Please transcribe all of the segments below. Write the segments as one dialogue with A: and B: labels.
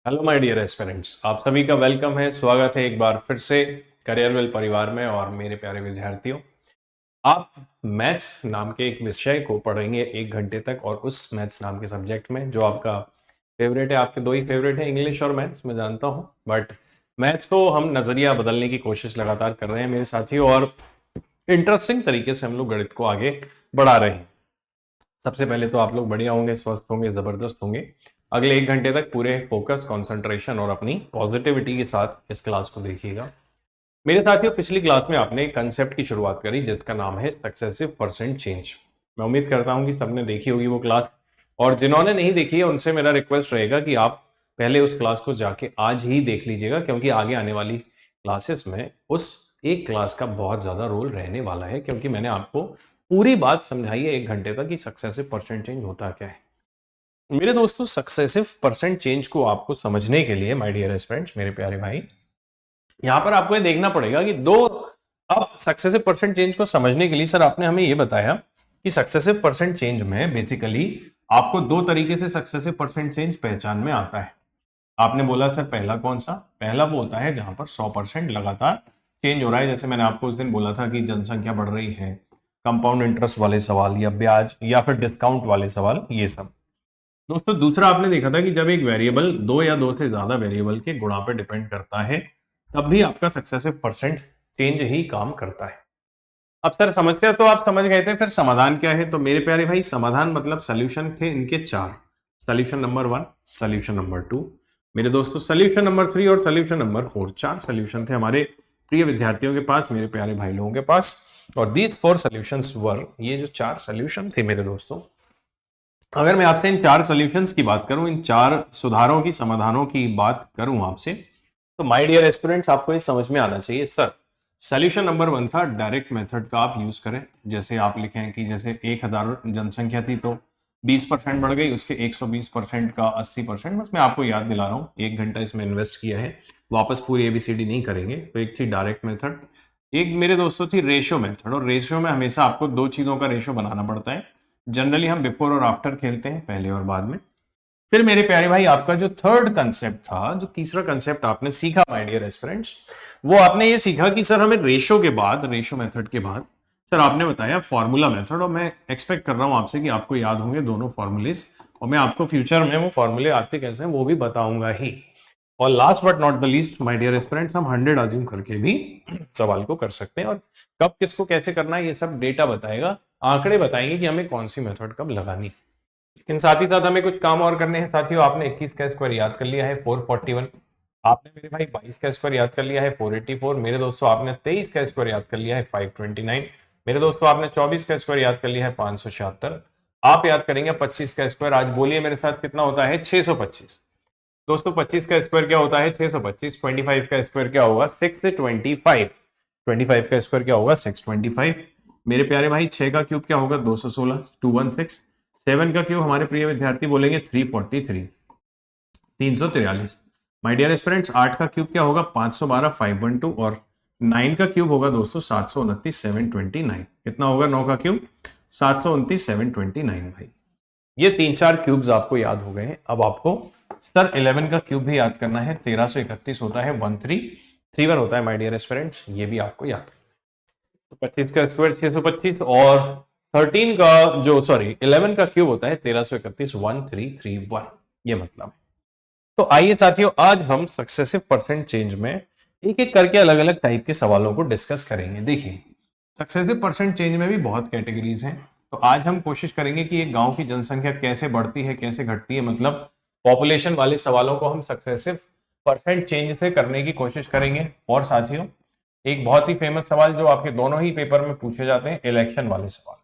A: Hello my dear aspirants, आप सभी का वेलकम है। स्वागत है एक बार फिर से करियरवेल परिवार में। और मेरे प्यारे विद्यार्थियों, आप मैथ्स नाम के एक विषय को पढ़ेंगे 1 घंटे तक। और उस मैथ्स नाम के सब्जेक्ट में जो आपका फेवरेट है, आपके दो ही फेवरेट है, इंग्लिश और मैथ्स, मैं जानता हूँ। बट मैथ्स को हम नज़रिया बदलने की कोशिश लगातार कर रहे हैं मेरे साथियों, और इंटरेस्टिंग तरीके से हम लोग गणित को आगे बढ़ा रहे हैं। सबसे पहले तो आप लोग बढ़िया होंगे, स्वस्थ होंगे, जबरदस्त होंगे। अगले 1 घंटे तक पूरे फोकस, कंसंट्रेशन और अपनी पॉजिटिविटी के साथ इस क्लास को देखिएगा। मेरे साथियों, पिछली क्लास में आपने एक कंसेप्ट की शुरुआत करी जिसका नाम है सक्सेसिव परसेंट चेंज। मैं उम्मीद करता हूं कि सबने देखी होगी वो क्लास, और जिन्होंने नहीं देखी है उनसे मेरा रिक्वेस्ट रहेगा कि आप पहले उस क्लास को जाके आज ही देख लीजिएगा, क्योंकि आगे आने वाली क्लासेस में उस एक क्लास का बहुत ज्यादा रोल रहने वाला है। क्योंकि मैंने आपको पूरी बात समझाई है 1 घंटे तक कि सक्सेसिव परसेंट चेंज होता क्या है। मेरे दोस्तों, सक्सेसिव परसेंट चेंज को आपको समझने के लिए, माय डियर स्टूडेंट्स, मेरे प्यारे भाई, यहां पर आपको ये देखना पड़ेगा कि अब सक्सेसिव परसेंट चेंज को समझने के लिए सर आपने हमें ये बताया कि सक्सेसिव परसेंट चेंज में बेसिकली आपको दो तरीके से सक्सेसिव परसेंट चेंज पहचान में आता है। आपने बोला सर पहला कौन सा? पहला वो होता है जहां पर 100% लगातार चेंज हो रहा है, जैसे मैंने आपको उस दिन बोला था कि जनसंख्या बढ़ रही है, कंपाउंड इंटरेस्ट वाले सवाल, या ब्याज, या फिर डिस्काउंट वाले सवाल, ये सब। दोस्तों, दूसरा आपने देखा था कि जब एक वेरिएबल दो या दो से ज्यादा वेरिएबल के गुणा पर डिपेंड करता है, तब भी आपका सक्सेसिव परसेंट चेंज ही काम करता है। अब सर समस्या तो आप समझ गए थे, फिर समाधान क्या है? तो मेरे प्यारे भाई, समाधान मतलब सॉल्यूशन थे इनके चार। सॉल्यूशन नंबर 1, सॉल्यूशन नंबर 2, मेरे दोस्तों सॉल्यूशन नंबर 3 और सॉल्यूशन नंबर 4। चार सॉल्यूशन थे हमारे प्रिय विद्यार्थियों के पास, मेरे प्यारे भाई लोगों के पास। और दीज 4 सॉल्यूशंस वर, ये जो चार सॉल्यूशन थे मेरे दोस्तों, अगर मैं आपसे इन चार सॉल्यूशंस की बात करूं, इन चार सुधारों की, समाधानों की बात करूं आपसे, तो माय डियर स्टूडेंट्स, आपको ये समझ में आना चाहिए सर। सॉल्यूशन नंबर 1 था डायरेक्ट मेथड का आप यूज करें। जैसे आप लिखें कि जैसे 1000 जनसंख्या थी तो 20% बढ़ गई, उसके 120% का 80%। बस मैं आपको याद दिला रहा हूँ, 1 घंटा इसमें इन्वेस्ट किया है, वापस पूरी एबीसीडी नहीं करेंगे। तो एक थी डायरेक्ट मेथड, एक मेरे दोस्तों थी रेशियो मेथड। और रेशियो में हमेशा आपको दो चीजों का रेशियो बनाना पड़ता है। जनरली हम बिफोर और आफ्टर खेलते हैं, पहले और बाद में। फिर मेरे प्यारे भाई, आपका जो थर्ड कंसेप्ट था, जो तीसरा कंसेप्ट आपने सीखा माय डियर स्टूडेंट्स, वो आपने ये सीखा कि सर हमें रेशो के बाद, रेशो मेथड के बाद, सर आपने बताया फॉर्मूला मेथड। और मैं एक्सपेक्ट कर रहा हूं आपसे कि आपको याद होंगे दोनों फॉर्मूलेस, और मैं आपको फ्यूचर में वो फॉर्मूले आते कैसे हैं वो भी बताऊंगा ही। और last but not the least my dear students, हम 100 अज्यूम करके भी सवाल को कर सकते हैं। और कब किसको कैसे करना है ये सब डेटा बताएगा, आंकड़े बताएंगे कि हमें कौन सी मेथड कब लगानी। लेकिन साथ ही साथ हमें कुछ काम और करने हैं साथियों। आपने 21 का स्क्वायर याद कर लिया है 441। आपने मेरे भाई 22 का स्क्वायर याद कर लिया है 484। मेरे दोस्तों आपने 23 का स्क्वायर याद कर लिया है 529। मेरे दोस्तों आपने 24 का स्क्वायर याद कर लिया है 576। आप याद करेंगे 25 का स्क्वायर। आज बोलिए मेरे साथ, कितना होता है? 625। दोस्तों 25 का स्क्वायर क्या होता है? 625। 25 का स्क्वायर क्या होगा? 625। 25 का स्क्वायर क्या होगा? 625। मेरे प्यारे भाई 6 का क्यूब क्या होगा? 216, 216। 7 का क्यूब हमारे प्रिय विद्यार्थी बोलेंगे 343, 343। माय डियर स्टूडेंट्स, 8 का क्यूब क्या होगा? 512, 512। और 9 का क्यूब होगा दोस्तों 729, 729। कितना होगा 9 का क्यूब? 729, 729 भाई। ये तीन चार क्यूब्स आपको याद हो गए हैं। अब आपको सर 11 का क्यूब भी याद करना है। 1331 होता है, 1331 होता है माय डियर स्टूडेंट्स, ये भी आपको याद। तो 25 का स्क्वायर 625, और 13 का जो, सॉरी 11 का क्यूब होता है 1331, 1331, ये मतलब है। तो आइए साथियों, आज हम सक्सेसिव परसेंट चेंज में एक एक करके अलग अलग टाइप के सवालों को डिस्कस करेंगे। देखिए, सक्सेसिव परसेंट चेंज में भी बहुत कैटेगरीज हैं। तो आज हम कोशिश करेंगे कि एक गांव की जनसंख्या कैसे बढ़ती है, कैसे घटती है, मतलब पॉपुलेशन वाले सवालों को हम सक्सेसिव परसेंट चेंज से करने की कोशिश करेंगे। और साथियों, एक बहुत ही फेमस सवाल जो आपके दोनों ही पेपर में पूछे जाते हैं, इलेक्शन वाले सवाल।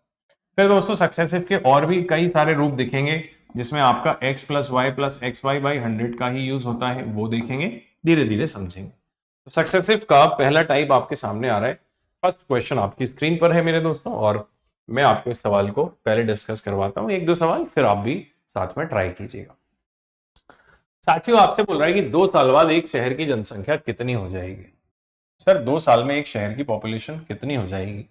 A: फिर दोस्तों सक्सेसिव के और भी कई सारे रूप दिखेंगे, जिसमें आपका x plus y plus x y by 100 का ही यूज होता है, वो देखेंगे, धीरे धीरे समझेंगे। तो सक्सेसिव का पहला टाइप आपके सामने आ रहा है। फर्स्ट क्वेश्चन आपकी स्क्रीन पर है मेरे दोस्तों, और मैं आपको इस सवाल को पहले डिस्कस करवाता हूं, एक दो सवाल, फिर आप भी साथ में ट्राई कीजिएगा। साथियों, आपसे बोल रहा है कि 2 साल बाद एक शहर की जनसंख्या कितनी हो जाएगी? सर 2 साल में एक शहर की पॉपुलेशन कितनी हो जाएगी?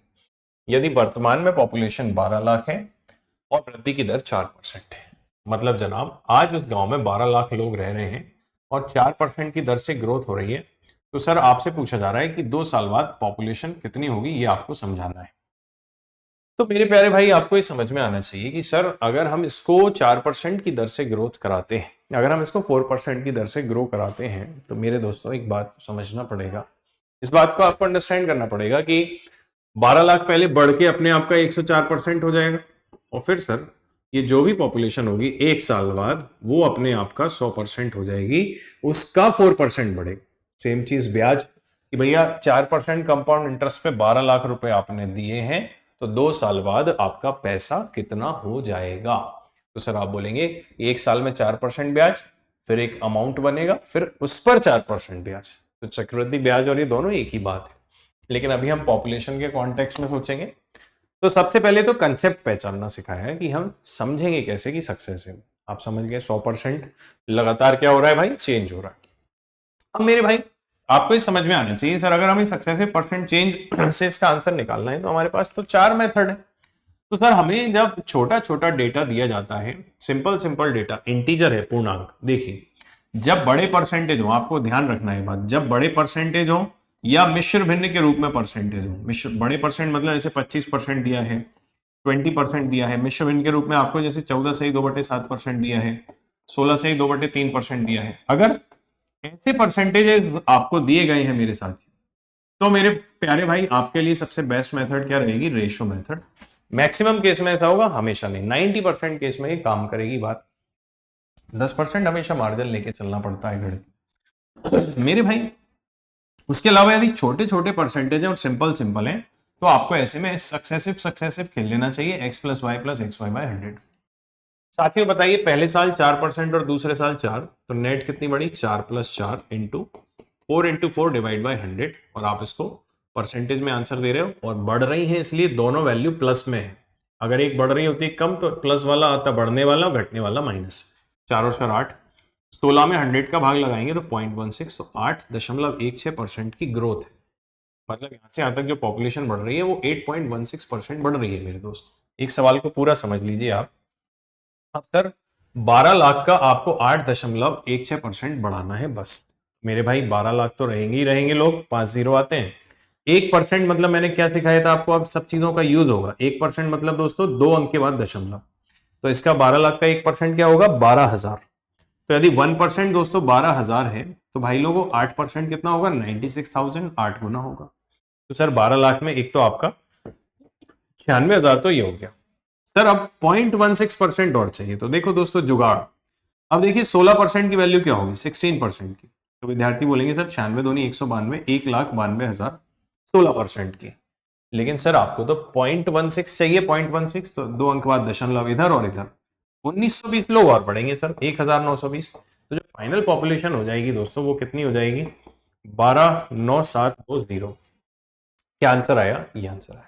A: यदि वर्तमान में पॉपुलेशन 12 लाख है और वृद्धि की दर 4% है, मतलब जनाब आज उस गांव में 12 लाख लोग रह रहे हैं, और 4% की दर से ग्रोथ हो रही है, तो सर आपसे पूछा जा रहा है कि 2 साल बाद पॉपुलेशन कितनी होगी, ये आपको समझाना है। तो मेरे प्यारे भाई आपको ये समझ में आना चाहिए कि सर अगर हम इसको 4% की दर से ग्रोथ कराते हैं, अगर हम इसको 4% की दर से ग्रो कराते हैं, तो मेरे दोस्तों एक बात समझना पड़ेगा, इस बात को आपको अंडरस्टैंड करना पड़ेगा कि 12 लाख पहले बढ़ के अपने आप का 104% हो जाएगा, और फिर सर ये जो भी पॉपुलेशन होगी एक साल बाद वो अपने आप का 100% हो जाएगी, उसका 4% बढ़ेगा। सेम चीज ब्याज कि भैया 4% कंपाउंड इंटरेस्ट पे 12 लाख रुपए आपने दिए हैं, तो 2 साल बाद आपका पैसा कितना हो जाएगा। तो सर आप बोलेंगे 1 साल में 4% ब्याज, फिर एक अमाउंट बनेगा, फिर उस पर 4% ब्याज। तो चक्रवृद्धि ब्याज और ये दोनों एक ही बात है, लेकिन अभी हम पॉपुलेशन के कॉन्टेक्स्ट में सोचेंगे। तो सबसे पहले तो कंसेप्ट पहचानना सिखाया है कि हम समझेंगे कैसे कि सक्सेस है। आप समझ गए 100% लगातार क्या हो रहा है भाई, चेंज हो रहा है। अब मेरे भाई आपको ये समझ में आना चाहिए सर अगर हमें सक्सेसिव परसेंट चेंज से इसका आंसर निकालना है तो हमारे पास तो 4 मेथड है। तो सर हमें जब छोटा छोटा डेटा दिया जाता है, सिंपल सिंपल डेटा, इंटीजर है, पूर्णांक, देखिए जब बड़े परसेंटेज हो, आपको ध्यान रखना है बात, जब बड़े परसेंटेज हो या मिश्र भिन्न के रूप में परसेंटेज हो, मिश्र बड़े परसेंट मतलब जैसे 25% दिया है, 20% दिया है, मिश्र भिन्न के रूप में आपको जैसे 14 से 2/7% दिया है, 16 से 2/3% दिया है, अगर ऐसे परसेंटेजेस आपको दिए गए हैं मेरे साथ, तो मेरे प्यारे भाई आपके लिए सबसे बेस्ट मेथड क्या रहेगी, रेशो मेथड। मैक्सिमम केस में ऐसा होगा, हमेशा नहीं, 90% केस में ये काम करेगी बात, 10% हमेशा मार्जिन लेके चलना पड़ता है गणित मेरे भाई। उसके अलावा यदि छोटे छोटे परसेंटेज है और सिंपल सिंपल है, तो आपको ऐसे में सक्सेसिव सक्सेसिव खेल लेना चाहिए, x+y+xy/100। साथियों बताइए, पहले साल 4% और दूसरे साल 4, तो नेट कितनी बड़ी, 4+4 इंटू 4 × 4 / 100, और आप इसको परसेंटेज में आंसर दे रहे हो और बढ़ रही है इसलिए दोनों वैल्यू प्लस में है। अगर एक बढ़ रही होती है कम तो प्लस वाला आता बढ़ने वाला, घटने वाला माइनस। 4 और 4 8, 16 में 100 का भाग लगाएंगे तो 0.16, तो 8.16% की ग्रोथ है। मतलब यहां से यहां तक जो पॉपुलेशन बढ़ रही है वो 8.16% बढ़ रही है मेरे दोस्त। एक सवाल को पूरा समझ लीजिए आप। अब सर 12 लाख का आपको 8.16% बढ़ाना है बस। मेरे भाई 12 लाख तो रहेंगे ही रहेंगे लोग, 5 जीरो आते हैं। 1% मतलब मैंने क्या सिखाया था आपको, अब सब चीजों का यूज होगा। 1% मतलब दोस्तों 2 अंक के बाद दशमलव, तो इसका 12 लाख का 1% क्या होगा, 12,000। तो यदि 1% दोस्तों 12,000 है, तो भाई लोगों 8% कितना होगा, 96,000, 8 गुना होगा। तो सर 12 लाख में एक तो आपका 96,000 तो ये हो गया। सर अब 0.16% और चाहिए, तो देखो दोस्तों जुगाड़। अब देखिए 16% की वैल्यू क्या होगी, 16% की, तो विद्यार्थी बोलेंगे सर 96 दूनी 192, 1,92,000 16% की। लेकिन सर आपको तो 0.16 चाहिए, 0.16, तो 2 अंक बाद दशमलव इधर और इधर, 1920 लोग और बढ़ेंगे सर, 1920। तो जो फाइनल पॉपुलेशन हो जाएगी दोस्तों वो कितनी हो जाएगी, 12,9,720। क्या आंसर आया, ये आंसर आया।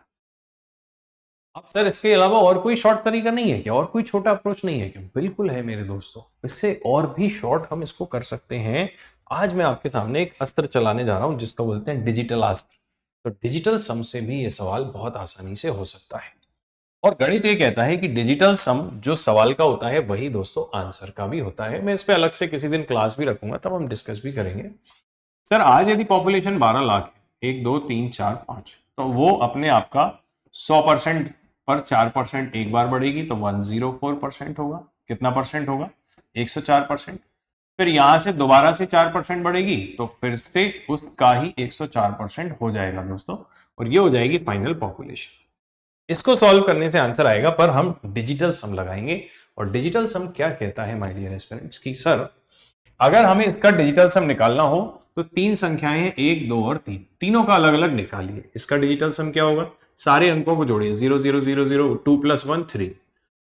A: अब सर इसके अलावा और कोई शॉर्ट तरीका नहीं है क्या, और कोई छोटा अप्रोच नहीं है क्या, बिल्कुल है मेरे दोस्तों, इससे और भी शॉर्ट हम इसको कर सकते हैं। आज मैं आपके सामने एक अस्त्र चलाने जा रहा हूं जिसको बोलते हैं डिजिटल अस्त्र। तो डिजिटल सम से भी ये सवाल बहुत आसानी से हो सकता है, और गणित ये कहता है कि डिजिटल सम जो सवाल का होता है वही दोस्तों आंसर का भी होता है। मैं इस पे अलग से किसी दिन क्लास भी रखूंगा, तब हम डिस्कस भी करेंगे। सर आज यदि पॉपुलेशन 12 लाख है, 1 2 3 4 5, तो वो अपने आप का 100% पर 4% एक बार बढ़ेगी तो 104% होगा। कितना परसेंट होगा, 104%। फिर यहां से दोबारा से 4% बढ़ेगी तो फिर से उसका ही 104% हो जाएगा दोस्तों, और ये हो जाएगी फाइनल पॉपुलेशन। इसको सॉल्व करने से आंसर आएगा, पर हम डिजिटल सम लगाएंगे। और डिजिटल सम क्या कहता है माय डियर एस्पिरेंट्स की सर अगर हमें इसका डिजिटल सम निकालना हो तो 3 संख्याएं हैं, 1 2 और 3, तीनों का अलग अलग निकालिए। इसका डिजिटल सम क्या होगा, सारे अंकों को जोड़िए, 0 0 0 0, 2 + 1 3।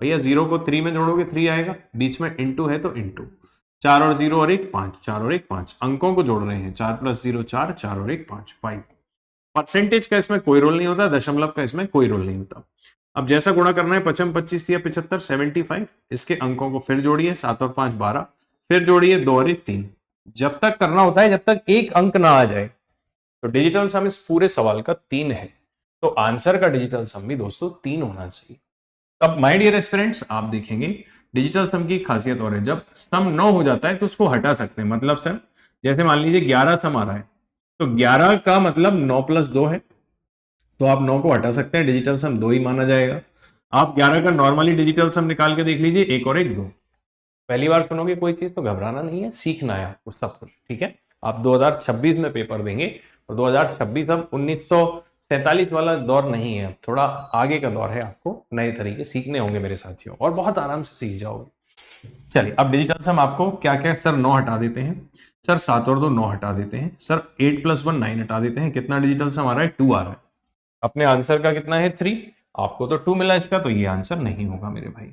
A: भैया 0 को 3 में जोड़ोगे 3 आएगा, बीच में इंटू है तो इंटू, 4 और 0 और 1 5, 4 और 1 5, अंकों को जोड़ रहे हैं, 4 + 0 4, 4 और 1 5 5। परसेंटेज का इसमें कोई रोल नहीं होता, दशमलव का इसमें कोई रोल नहीं होता। अब जैसा गुणा करना है, 55 25 या 75 75, इसके अंकों को फिर जोड़िए, 7 और 5 12, फिर जोड़िए 2 और 1 3। जब तक करना होता है जब तक एक अंक ना आ जाए। तो डिजिटल सम इस पूरे सवाल का 3 है, तो आंसर का डिजिटल सम भी दोस्तों 3 होना चाहिए। अब माय डियर एस्पिरेंट्स आप देखेंगे डिजिटल सम की खासियत और है, जब सम 9 हो जाता है तो उसको हटा सकते हैं। मतलब सर जैसे मान लीजिए 11 सम आ रहा है, तो 11 का मतलब 9 प्लस 2 है, तो आप 9 को हटा सकते हैं, डिजिटल सम 2 ही माना जाएगा। आप 11 का नॉर्मली डिजिटल सम निकाल के देख लीजिए, एक और एक 2। पहली बार सुनोगे कोई चीज तो घबराना नहीं है, सीखना है आपको सब कुछ, ठीक है। आप 2026 में पेपर देंगे, और 2026 अब 1947 वाला दौर नहीं है, थोड़ा आगे का दौर है, आपको नए तरीके सीखने होंगे मेरे साथियों, और बहुत आराम से सीख जाओगे। चलिए अब डिजिटल सम आपको क्या क्या, सर 9 हटा देते हैं, सर 7 और 2 9 हटा देते हैं, सर 8 प्लस 1 9 हटा देते हैं, कितना डिजिटल सम आ रहा है 2 आ रहा है। अपने आंसर का कितना है 3, आपको तो 2 मिला इसका, तो ये आंसर नहीं होगा मेरे भाई।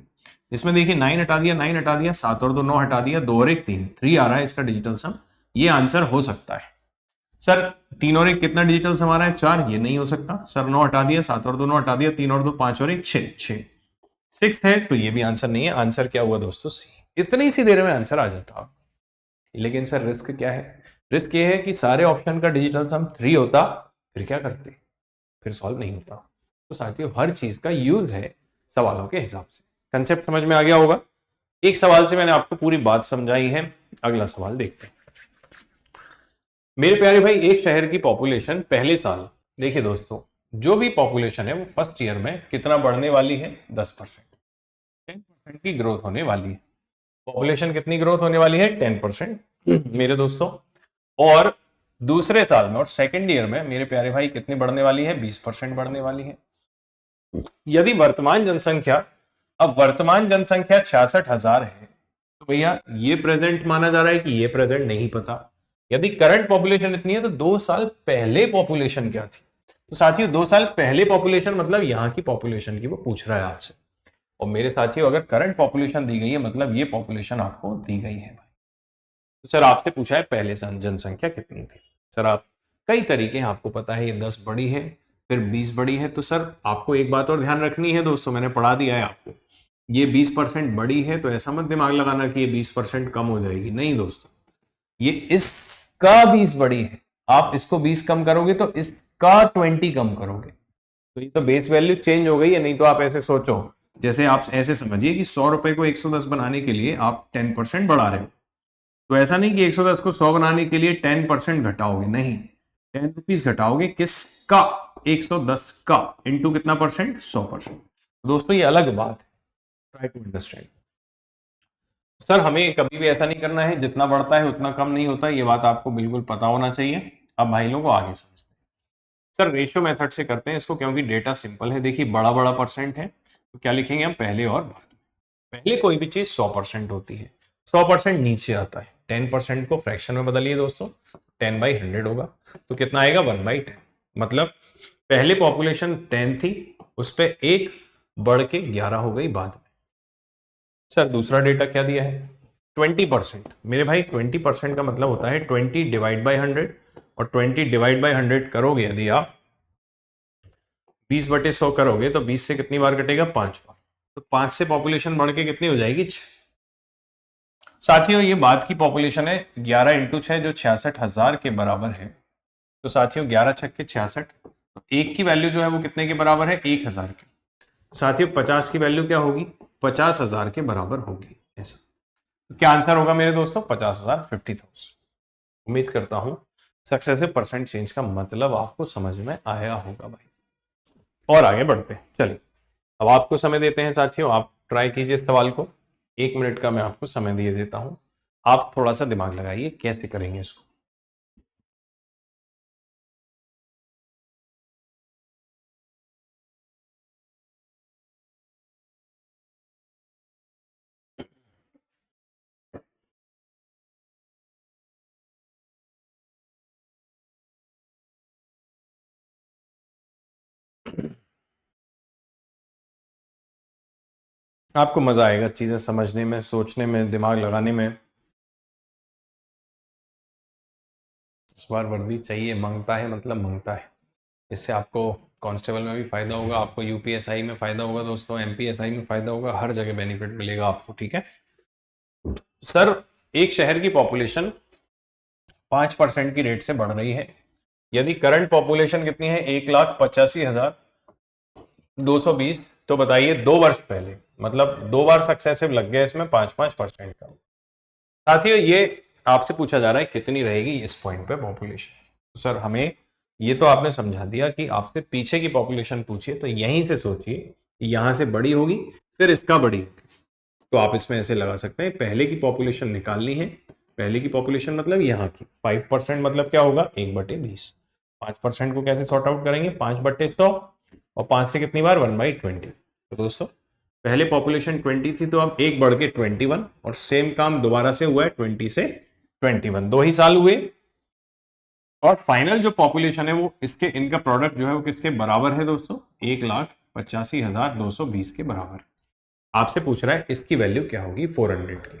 A: इसमें देखिए 9 हटा दिया, 9 हटा दिया, 7 और 2 9 हटा दिया, 2 और 1 3, 3 आ रहा है इसका डिजिटल सम, ये आंसर हो सकता है। सर 3 और 1 कितना डिजिटल सम आ रहा है 4, ये नहीं हो सकता। सर 9 हटा दिया, 7 और 2 9 हटा दिया, 3 और 2 5 और 1 6 6 6 है, तो ये भी आंसर नहीं है। आंसर क्या हुआ दोस्तों सी। इतनी सी देर में आंसर आ जाता। लेकिन सर रिस्क क्या है, रिस्क ये है कि सारे ऑप्शन का डिजिटल सम 3 होता, फिर क्या करते, फिर सॉल्व नहीं होता। तो साथियों हर चीज का यूज है सवालों के हिसाब से। कंसेप्ट समझ में आ गया होगा। एक सवाल से मैंने आपको पूरी बात समझाई है, अगला सवाल देखते हैं। मेरे प्यारे भाई, एक शहर की पॉपुलेशन पहले साल, देखिए दोस्तों जो भी पॉपुलेशन है वो फर्स्ट ईयर में कितना बढ़ने वाली है 10%, 10% की ग्रोथ होने वाली है। पॉपुलेशन कितनी ग्रोथ होने वाली है 10% मेरे दोस्तों। और दूसरे साल में और सेकेंड ईयर में मेरे प्यारे भाई कितनी बढ़ने वाली है 20% बढ़ने वाली है। यदि वर्तमान जनसंख्या, अब वर्तमान जनसंख्या 66,000 है, तो भैया ये प्रेजेंट माना जा रहा है कि ये प्रेजेंट नहीं पता। यदि करंट पॉपुलेशन इतनी है तो 2 साल पहले पॉपुलेशन क्या थी। तो साथियों 2 साल पहले पॉपुलेशन मतलब यहां की पॉपुलेशन की वो पूछ रहा है आपसे। और मेरे साथियों अगर करंट पॉपुलेशन दी गई है मतलब ये पॉपुलेशन आपको दी गई है भाई। तो सर आपसे पूछा है पहले साल जनसंख्या कितनी थी। सर आप कई तरीके हैं, आपको पता है ये 10 बड़ी है फिर 20 बड़ी है। तो सर आपको एक बात और ध्यान रखनी है दोस्तों, मैंने पढ़ा दिया है आपको, ये 20% बड़ी है तो ऐसा मत दिमाग लगाना कि ये 20% कम हो जाएगी, नहीं दोस्तों, ये इसका 20 बड़ी है। आप इसको 20 कम करोगे तो इसका 20 कम करोगे, तो ये तो बेस वैल्यू चेंज हो गई है। नहीं तो आप ऐसे सोचो, जैसे आप ऐसे समझिए कि 100 रुपए को 110 बनाने के लिए आप 10% बढ़ा रहे हो, तो ऐसा नहीं कि 110 को 100 बनाने के लिए 10% घटाओगे, नहीं, 10 रुपीज घटाओगे किसका 110 का, इंटू कितना परसेंट 100%। दोस्तों ये अलग बात है, ट्राई टू अंडरस्टैंड। सर हमें कभी भी ऐसा नहीं करना है, जितना बढ़ता है उतना कम नहीं होता, ये बात आपको बिल्कुल पता होना चाहिए। अब भाई लोगों को आगे समझते हैं। सर रेशियो मेथड से करते हैं इसको, क्योंकि डेटा सिंपल है। देखिए बड़ा बड़ा परसेंट है तो क्या लिखेंगे हम पहले और बाद में। पहले कोई भी चीज 100% होती है, 100% नीचे आता है। 10% को फ्रैक्शन में बदलिए दोस्तों, 10/100 होगा, तो कितना आएगा 1/10। मतलब पहले पॉपुलेशन 10 थी, उस पर एक बढ़ के 11 हो गई बाद में। सर दूसरा डेटा क्या दिया है 20%। मेरे भाई 20% का मतलब होता है 20 डिवाइड बाई 100, और 20 डिवाइड बाई 100 करोगे यदि आप 20/100 करोगे तो 20 से कितनी बार कटेगा 5 बार, तो 5 से पॉपुलेशन बढ़ के कितनी हो जाएगी 6। साथियों ये बात की पॉपुलेशन है 11 इंटू 6 जो 66,000 के बराबर है। तो साथियों 11 छक्के 66, तो एक की वैल्यू जो है वो कितने के बराबर है 1,000 के। साथियों 50 की वैल्यू क्या होगी 50,000 के बराबर होगी। ऐसा तो क्या आंसर होगा मेरे दोस्तों 50,000 50,000। उम्मीद करता हूं सक्सेसिव परसेंट चेंज का मतलब आपको समझ में आया होगा भाई। और आगे बढ़ते हैं, चलिए अब आपको समय देते हैं साथियों, आप ट्राई कीजिए इस सवाल को। 1 मिनट का मैं आपको समय दिए देता हूं, आप थोड़ा सा दिमाग लगाइए कैसे करेंगे इसको। आपको मजा आएगा चीजें समझने में, सोचने में, दिमाग लगाने में। इस बार वर्दी चाहिए, मांगता है मतलब मांगता है। इससे आपको कांस्टेबल में भी फायदा होगा, आपको यूपीएसआई में फायदा होगा दोस्तों, एमपीएसआई में फायदा होगा, हर जगह बेनिफिट मिलेगा आपको, ठीक है। सर एक शहर की पॉपुलेशन 5% की रेट से बढ़ रही है। यदि करंट पॉपुलेशन कितनी है 1,85,220, तो बताइए 2 वर्ष पहले मतलब 2 बार सक्सेसिव लग गया इसमें 5-5% का। साथियों ये आपसे पूछा जा रहा है कितनी रहेगी इस पॉइंट पे पॉपुलेशन। तो सर हमें ये तो आपने समझा दिया कि आपसे पीछे की पॉपुलेशन पूछिए, तो यहीं से सोचिए यहां से बड़ी होगी फिर इसका बड़ी होगी। तो आप इसमें ऐसे लगा सकते हैं, पहले की पॉपुलेशन निकालनी है। पहले की पॉपुलेशन मतलब यहाँ की 5% मतलब क्या होगा 1/20। 5% को कैसे सॉर्ट आउट करेंगे 5/100 और 5 से कितनी बार 1/20। तो दोस्तों पहले पॉपुलेशन 20 थी तो अब 1 बढ़ के 21 और सेम काम दोबारा से हुआ है 20 से 21, 2 ही साल हुए। और फाइनल जो पॉपुलेशन है वो इसके इनका प्रोडक्ट जो है वो किसके बराबर है दोस्तों 1,85,220 के बराबर। आपसे पूछ रहा है इसकी वैल्यू क्या होगी 400 की।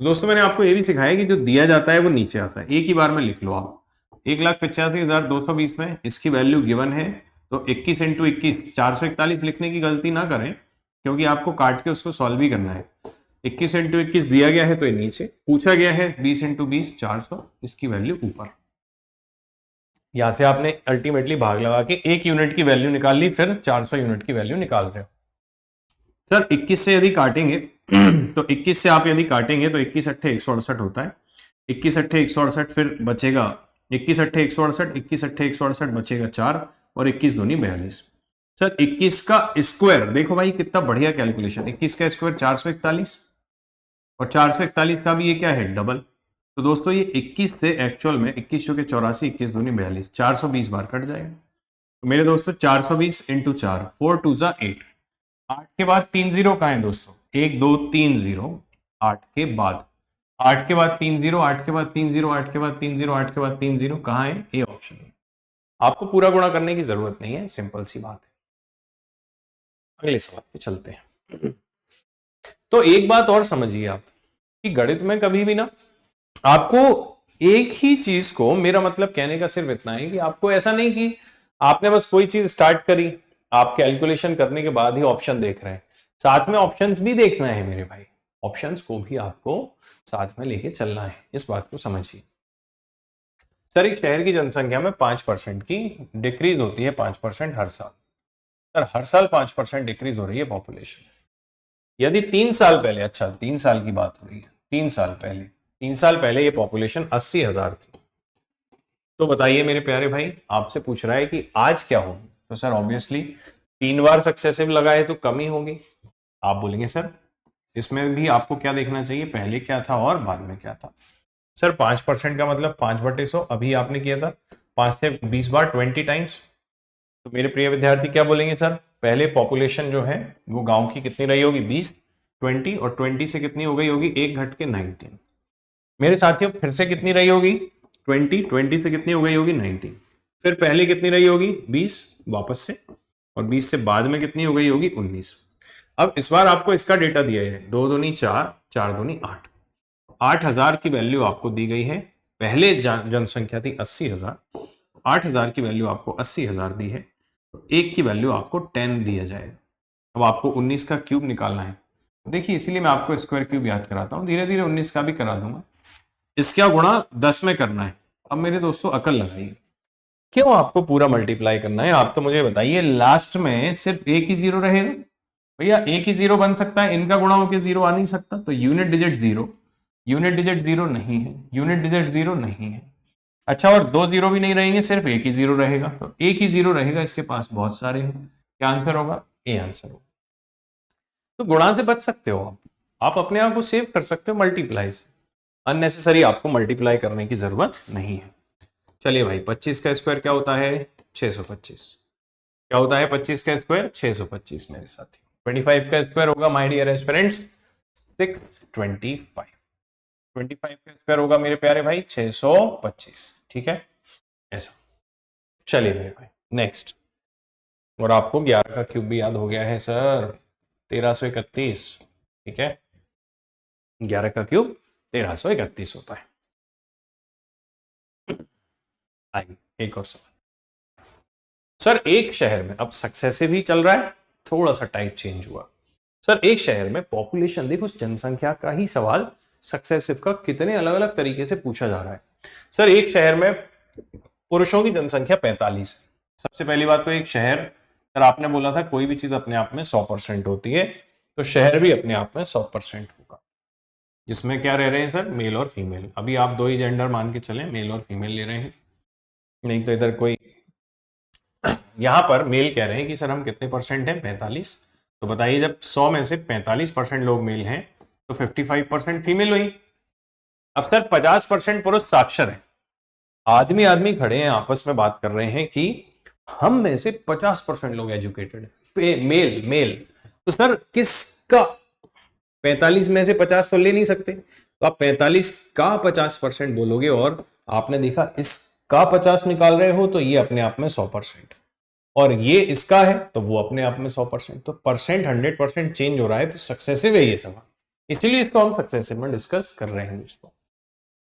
A: दोस्तों मैंने आपको ये भी सिखाया कि जो दिया जाता है वो नीचे आता है, एक ही बार में लिख लो आप। 1,85,220 में इसकी वैल्यू गिवन है, तो 21 इंटू 21 441 लिखने की गलती ना करें, क्योंकि आपको काट के उसको सॉल्व भी करना है। 21 इंटू 21 दिया गया है तो ये नीचे, पूछा गया है 20 इंटू 20 400, इसकी वैल्यू ऊपर। यहां से आपने अल्टीमेटली भाग लगा के 1 यूनिट की वैल्यू निकाल ली, फिर 400 यूनिट की वैल्यू निकाल रहे हो। सर 21 से यदि काटेंगे तो 21 से आप यदि काटेंगे तो 21 अट्ठे 168 होता है। 21 अट्ठे 168 फिर बचेगा 21 अट्ठे 168, 21 अट्ठे 168 बचेगा 4 और 21 दूनी 42। सर 21 का स्क्वायर देखो भाई कितना बढ़िया कैलकुलेशन, 21 का स्क्वायर 441 और 441 का भी ये क्या है डबल। तो दोस्तों ये 21 से एक्चुअल में 21 के 84, 21 दूनी 42, 420 बार कट जाएगा। तो मेरे दोस्तों 420 इंटू 4 4 2 जा 8, 8 के बाद 3 जीरो कहाँ है दोस्तों 1 2 3 जीरो, 8 के बाद 8 के बाद 3 जीरो, 8 के बाद 3 जीरो, 8 के बाद 3 जीरो, 8 के बाद 3 जीरो कहाँ है ए ऑप्शन में। आपको पूरा गुणा करने की जरूरत नहीं है, सिंपल सी बात है। अगले सवाल पे चलते हैं। तो एक बात और समझिए आप कि गणित में कभी भी ना आपको एक ही चीज को, मेरा मतलब कहने का सिर्फ इतना है कि आपको ऐसा नहीं कि आपने बस कोई चीज स्टार्ट करी, आप कैलकुलेशन करने के बाद ही ऑप्शन देख रहे हैं, साथ में ऑप्शंस भी देखना है मेरे भाई, ऑप्शंस को भी आपको साथ में लेके चलना है, इस बात को समझिए। सर एक शहर की जनसंख्या में 5% की डिक्रीज होती है 5% हर साल। सर हर साल 5% डिक्रीज हो रही है पॉपुलेशन। यदि 3 साल पहले, अच्छा 3 साल की बात हो रही है, 3 साल पहले ये पॉपुलेशन 80,000 थी, तो बताइए मेरे प्यारे भाई आपसे पूछ रहा है कि आज क्या होगी। तो सर ऑब्वियसली 3 बार सक्सेसिव लगाए तो कमी होगी। आप बोलेंगे सर इसमें भी आपको क्या देखना चाहिए, पहले क्या था और बाद में क्या था। सर 5% का मतलब 5/100, अभी आपने किया था 5 से 20 बार 20 टाइम्स। तो मेरे प्रिय विद्यार्थी क्या बोलेंगे सर, पहले पॉपुलेशन जो है वो गांव की कितनी रही होगी 20, 20 और 20 से कितनी हो गई होगी 1 घट के 19। मेरे साथियों फिर से कितनी रही होगी 20, 20 से कितनी हो गई होगी 19, फिर पहले कितनी रही होगी 20 वापस से, और 20 से बाद में कितनी हो गई होगी 19। अब इस बार आपको इसका डेटा दिया है 2 दूनी 4, 4 दूनी 8, 8,000 की वैल्यू आपको दी गई है। पहले जनसंख्या थी 80,000, 8,000 की वैल्यू आपको 80,000 दी है, तो एक की वैल्यू आपको 10 दिया जाएगा। अब आपको 19 का क्यूब निकालना है। देखिए इसीलिए मैं आपको स्क्वायर क्यूब याद कराता हूँ, धीरे धीरे 19 का भी करा दूंगा। इसका गुणा 10 में करना है। अब मेरे दोस्तों अकल लगाइए, क्यों आपको पूरा मल्टीप्लाई करना है, आप तो मुझे बताइए लास्ट में सिर्फ एक ही जीरो रहेगा। भैया एक ही जीरो बन सकता है, इनका गुणा होकर जीरो आ नहीं सकता, तो unit digit zero, unit digit zero नहीं है, यूनिट डिजिट जीरो नहीं है। अच्छा और 2 जीरो भी नहीं रहेंगे, सिर्फ एक ही जीरो रहेगा, तो एक ही जीरो रहेगा, इसके पास बहुत सारे हैं, क्या आंसर होगा ए आंसर होगा। तो गुणा से बच सकते हो आप अपने आप को सेव कर सकते हो मल्टीप्लाई से, अननेसेसरी आपको मल्टीप्लाई करने की जरूरत नहीं है। चलिए भाई 25 का स्क्वायर क्या होता है 625, क्या होता है 25 का स्क्वायर 625 मेरे साथी। 25 का स्क्वायर होगा माय डियर एस्पिरेंट्स 625, 25 का स्क्वायर होगा मेरे प्यारे भाई 625, ठीक है ऐसा। चलिए मेरे भाई नेक्स्ट, और आपको 11 का क्यूब भी याद हो गया है सर 1331, ठीक है 11 का क्यूब 1331 होता है। आइए एक और सवाल। सर एक शहर में, अब सक्सेसिव ही चल रहा है, थोड़ा सा टाइप चेंज हुआ। सर एक शहर में पॉपुलेशन, देखो जनसंख्या का ही सवाल सक्सेसिव का कितने अलग अलग तरीके से पूछा जा रहा है। सर एक शहर में पुरुषों की जनसंख्या 45 है। सबसे पहली बात तो एक शहर, सर आपने बोला था कोई भी चीज अपने आप में 100% होती है, तो शहर भी अपने आप में 100% होगा, जिसमें क्या रह रहे हैं सर, मेल और फीमेल। अभी आप दो ही जेंडर मान के चलें, मेल और फीमेल ले रहे हैं, नहीं तो इधर कोई, यहां पर मेल कह रहे हैं कि सर हम कितने परसेंट हैं, 45। तो बताइए जब 100 में से 45% लोग मेल हैं तो 55% फीमेल हुई। अब सर 50% पुरुष साक्षर है, आदमी आदमी खड़े हैं आपस में बात कर रहे हैं कि हम में से 50% लोग एजुकेटेड है, मेल मेल। तो सर किसका 45 में से 50 तो ले नहीं सकते, तो आप 45 का 50% बोलोगे, और आपने देखा इसका 50 निकाल रहे हो तो ये अपने आप में 100%, और ये इसका है तो वो अपने आप में 100%। तो परसेंट 100% चेंज हो रहा है, तो सक्सेसिव है ये सवाल, इसीलिए इसको हम सक्सेसिव में डिस्कस कर रहे हैं दोस्तों।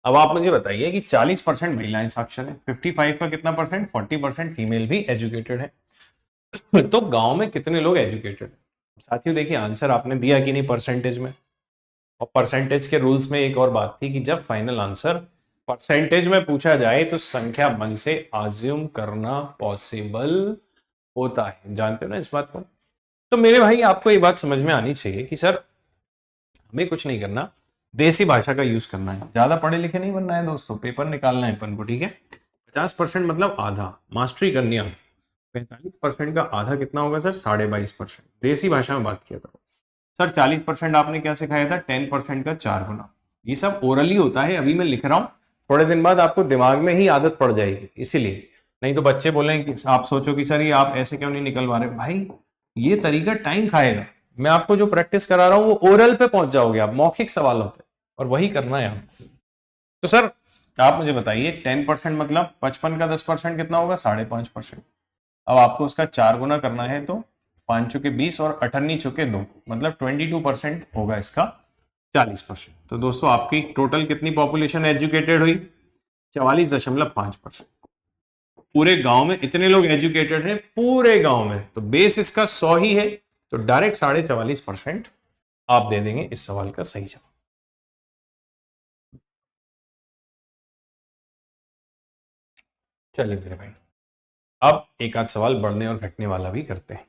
A: अब आप मुझे बताइए कि 40% महिलाएं साक्षर है, 55 का कितना परसेंट, 40% फीमेल भी एजुकेटेड है। तो गांव में कितने लोग एजुकेटेड? साथियों देखिए आंसर आपने दिया कि नहीं परसेंटेज में, और परसेंटेज के रूल्स में एक और बात थी कि जब फाइनल आंसर परसेंटेज में पूछा जाए तो संख्या मन से आज्यूम करना पॉसिबल होता है, जानते हो ना इस बात को। तो मेरे भाई आपको ये बात समझ में आनी चाहिए कि सर हमें कुछ नहीं करना, देसी भाषा का यूज करना है, ज्यादा पढ़े लिखे नहीं बनना है दोस्तों, पेपर निकालना है अपन को, ठीक है। 50% मतलब आधा, मास्टरी करनी है। 45% का आधा कितना होगा सर, 22.5%। देसी भाषा में बात किया करो सर। 40% आपने क्या सिखाया था, 10% का 4 गुना। ये सब ओरली होता है, अभी मैं लिख रहा हूं, थोड़े दिन बाद आपको दिमाग में ही आदत पड़ जाएगी, इसीलिए। नहीं तो बच्चे बोलेंगे कि आप सोचो कि सर ये आप ऐसे क्यों नहीं निकलवा रहे, भाई ये तरीका टाइम खाएगा। मैं आपको जो प्रैक्टिस करा रहा हूं वो ओरल पे पहुंच जाओगे आप, मौखिक सवालों पे, और वही करना है आपको। तो सर आप मुझे बताइए 10% मतलब 55 का 10% कितना होगा, 5.5%। अब आपको उसका 4 गुना करना है, तो 5 चुके 20 और 18 चुके 2, मतलब 22% होगा इसका 40%। तो दोस्तों आपकी टोटल कितनी पॉपुलेशन एजुकेटेड हुई, 44.5%। पूरे गांव में इतने लोग एजुकेटेड हैं, पूरे गांव में, तो बेस इसका 100 ही है, तो डायरेक्ट 44.5% आप दे देंगे इस सवाल का सही जवाब। चलिए मेरे भाई अब एक आध सवाल बढ़ने और घटने वाला भी करते हैं।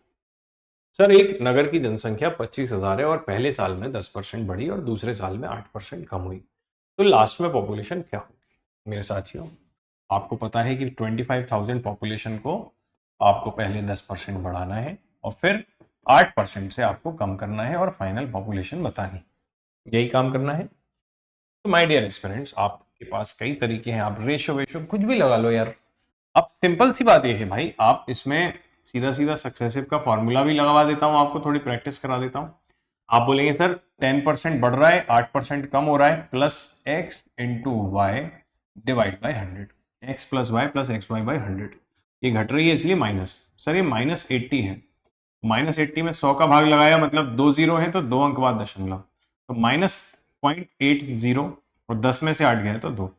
A: सर एक नगर की जनसंख्या 25,000 है और पहले साल में 10% बढ़ी और दूसरे साल में 8% कम हुई, तो लास्ट में पॉपुलेशन क्या होगी? मेरे साथियों आपको पता है कि 25,000 पॉपुलेशन को आपको पहले 10% बढ़ाना है और फिर 8% से आपको कम करना है और फाइनल पॉपुलेशन बतानी, यही काम करना है। तो माय डियर स्टूडेंट्स आपके पास कई तरीके हैं, आप रेशो वेशो कुछ भी लगा लो यार। अब सिंपल सी बात यह है भाई, आप इसमें सीधा सीधा सक्सेसिव का फॉर्मूला भी लगवा देता हूं, आपको थोड़ी प्रैक्टिस करा देता हूं। आप बोलेंगे सर 10% बढ़ रहा है, 8% कम हो रहा है, plus x into y divide by 100, x plus y plus x y by 100। ये घट रही है इसलिए माइनस, सर ये -80 है, -80 में 100 का भाग लगाया मतलब 2 जीरो है, तो 2 अंक बाद दशमलव, तो -0.80, और 10 में से 8 गए तो 2।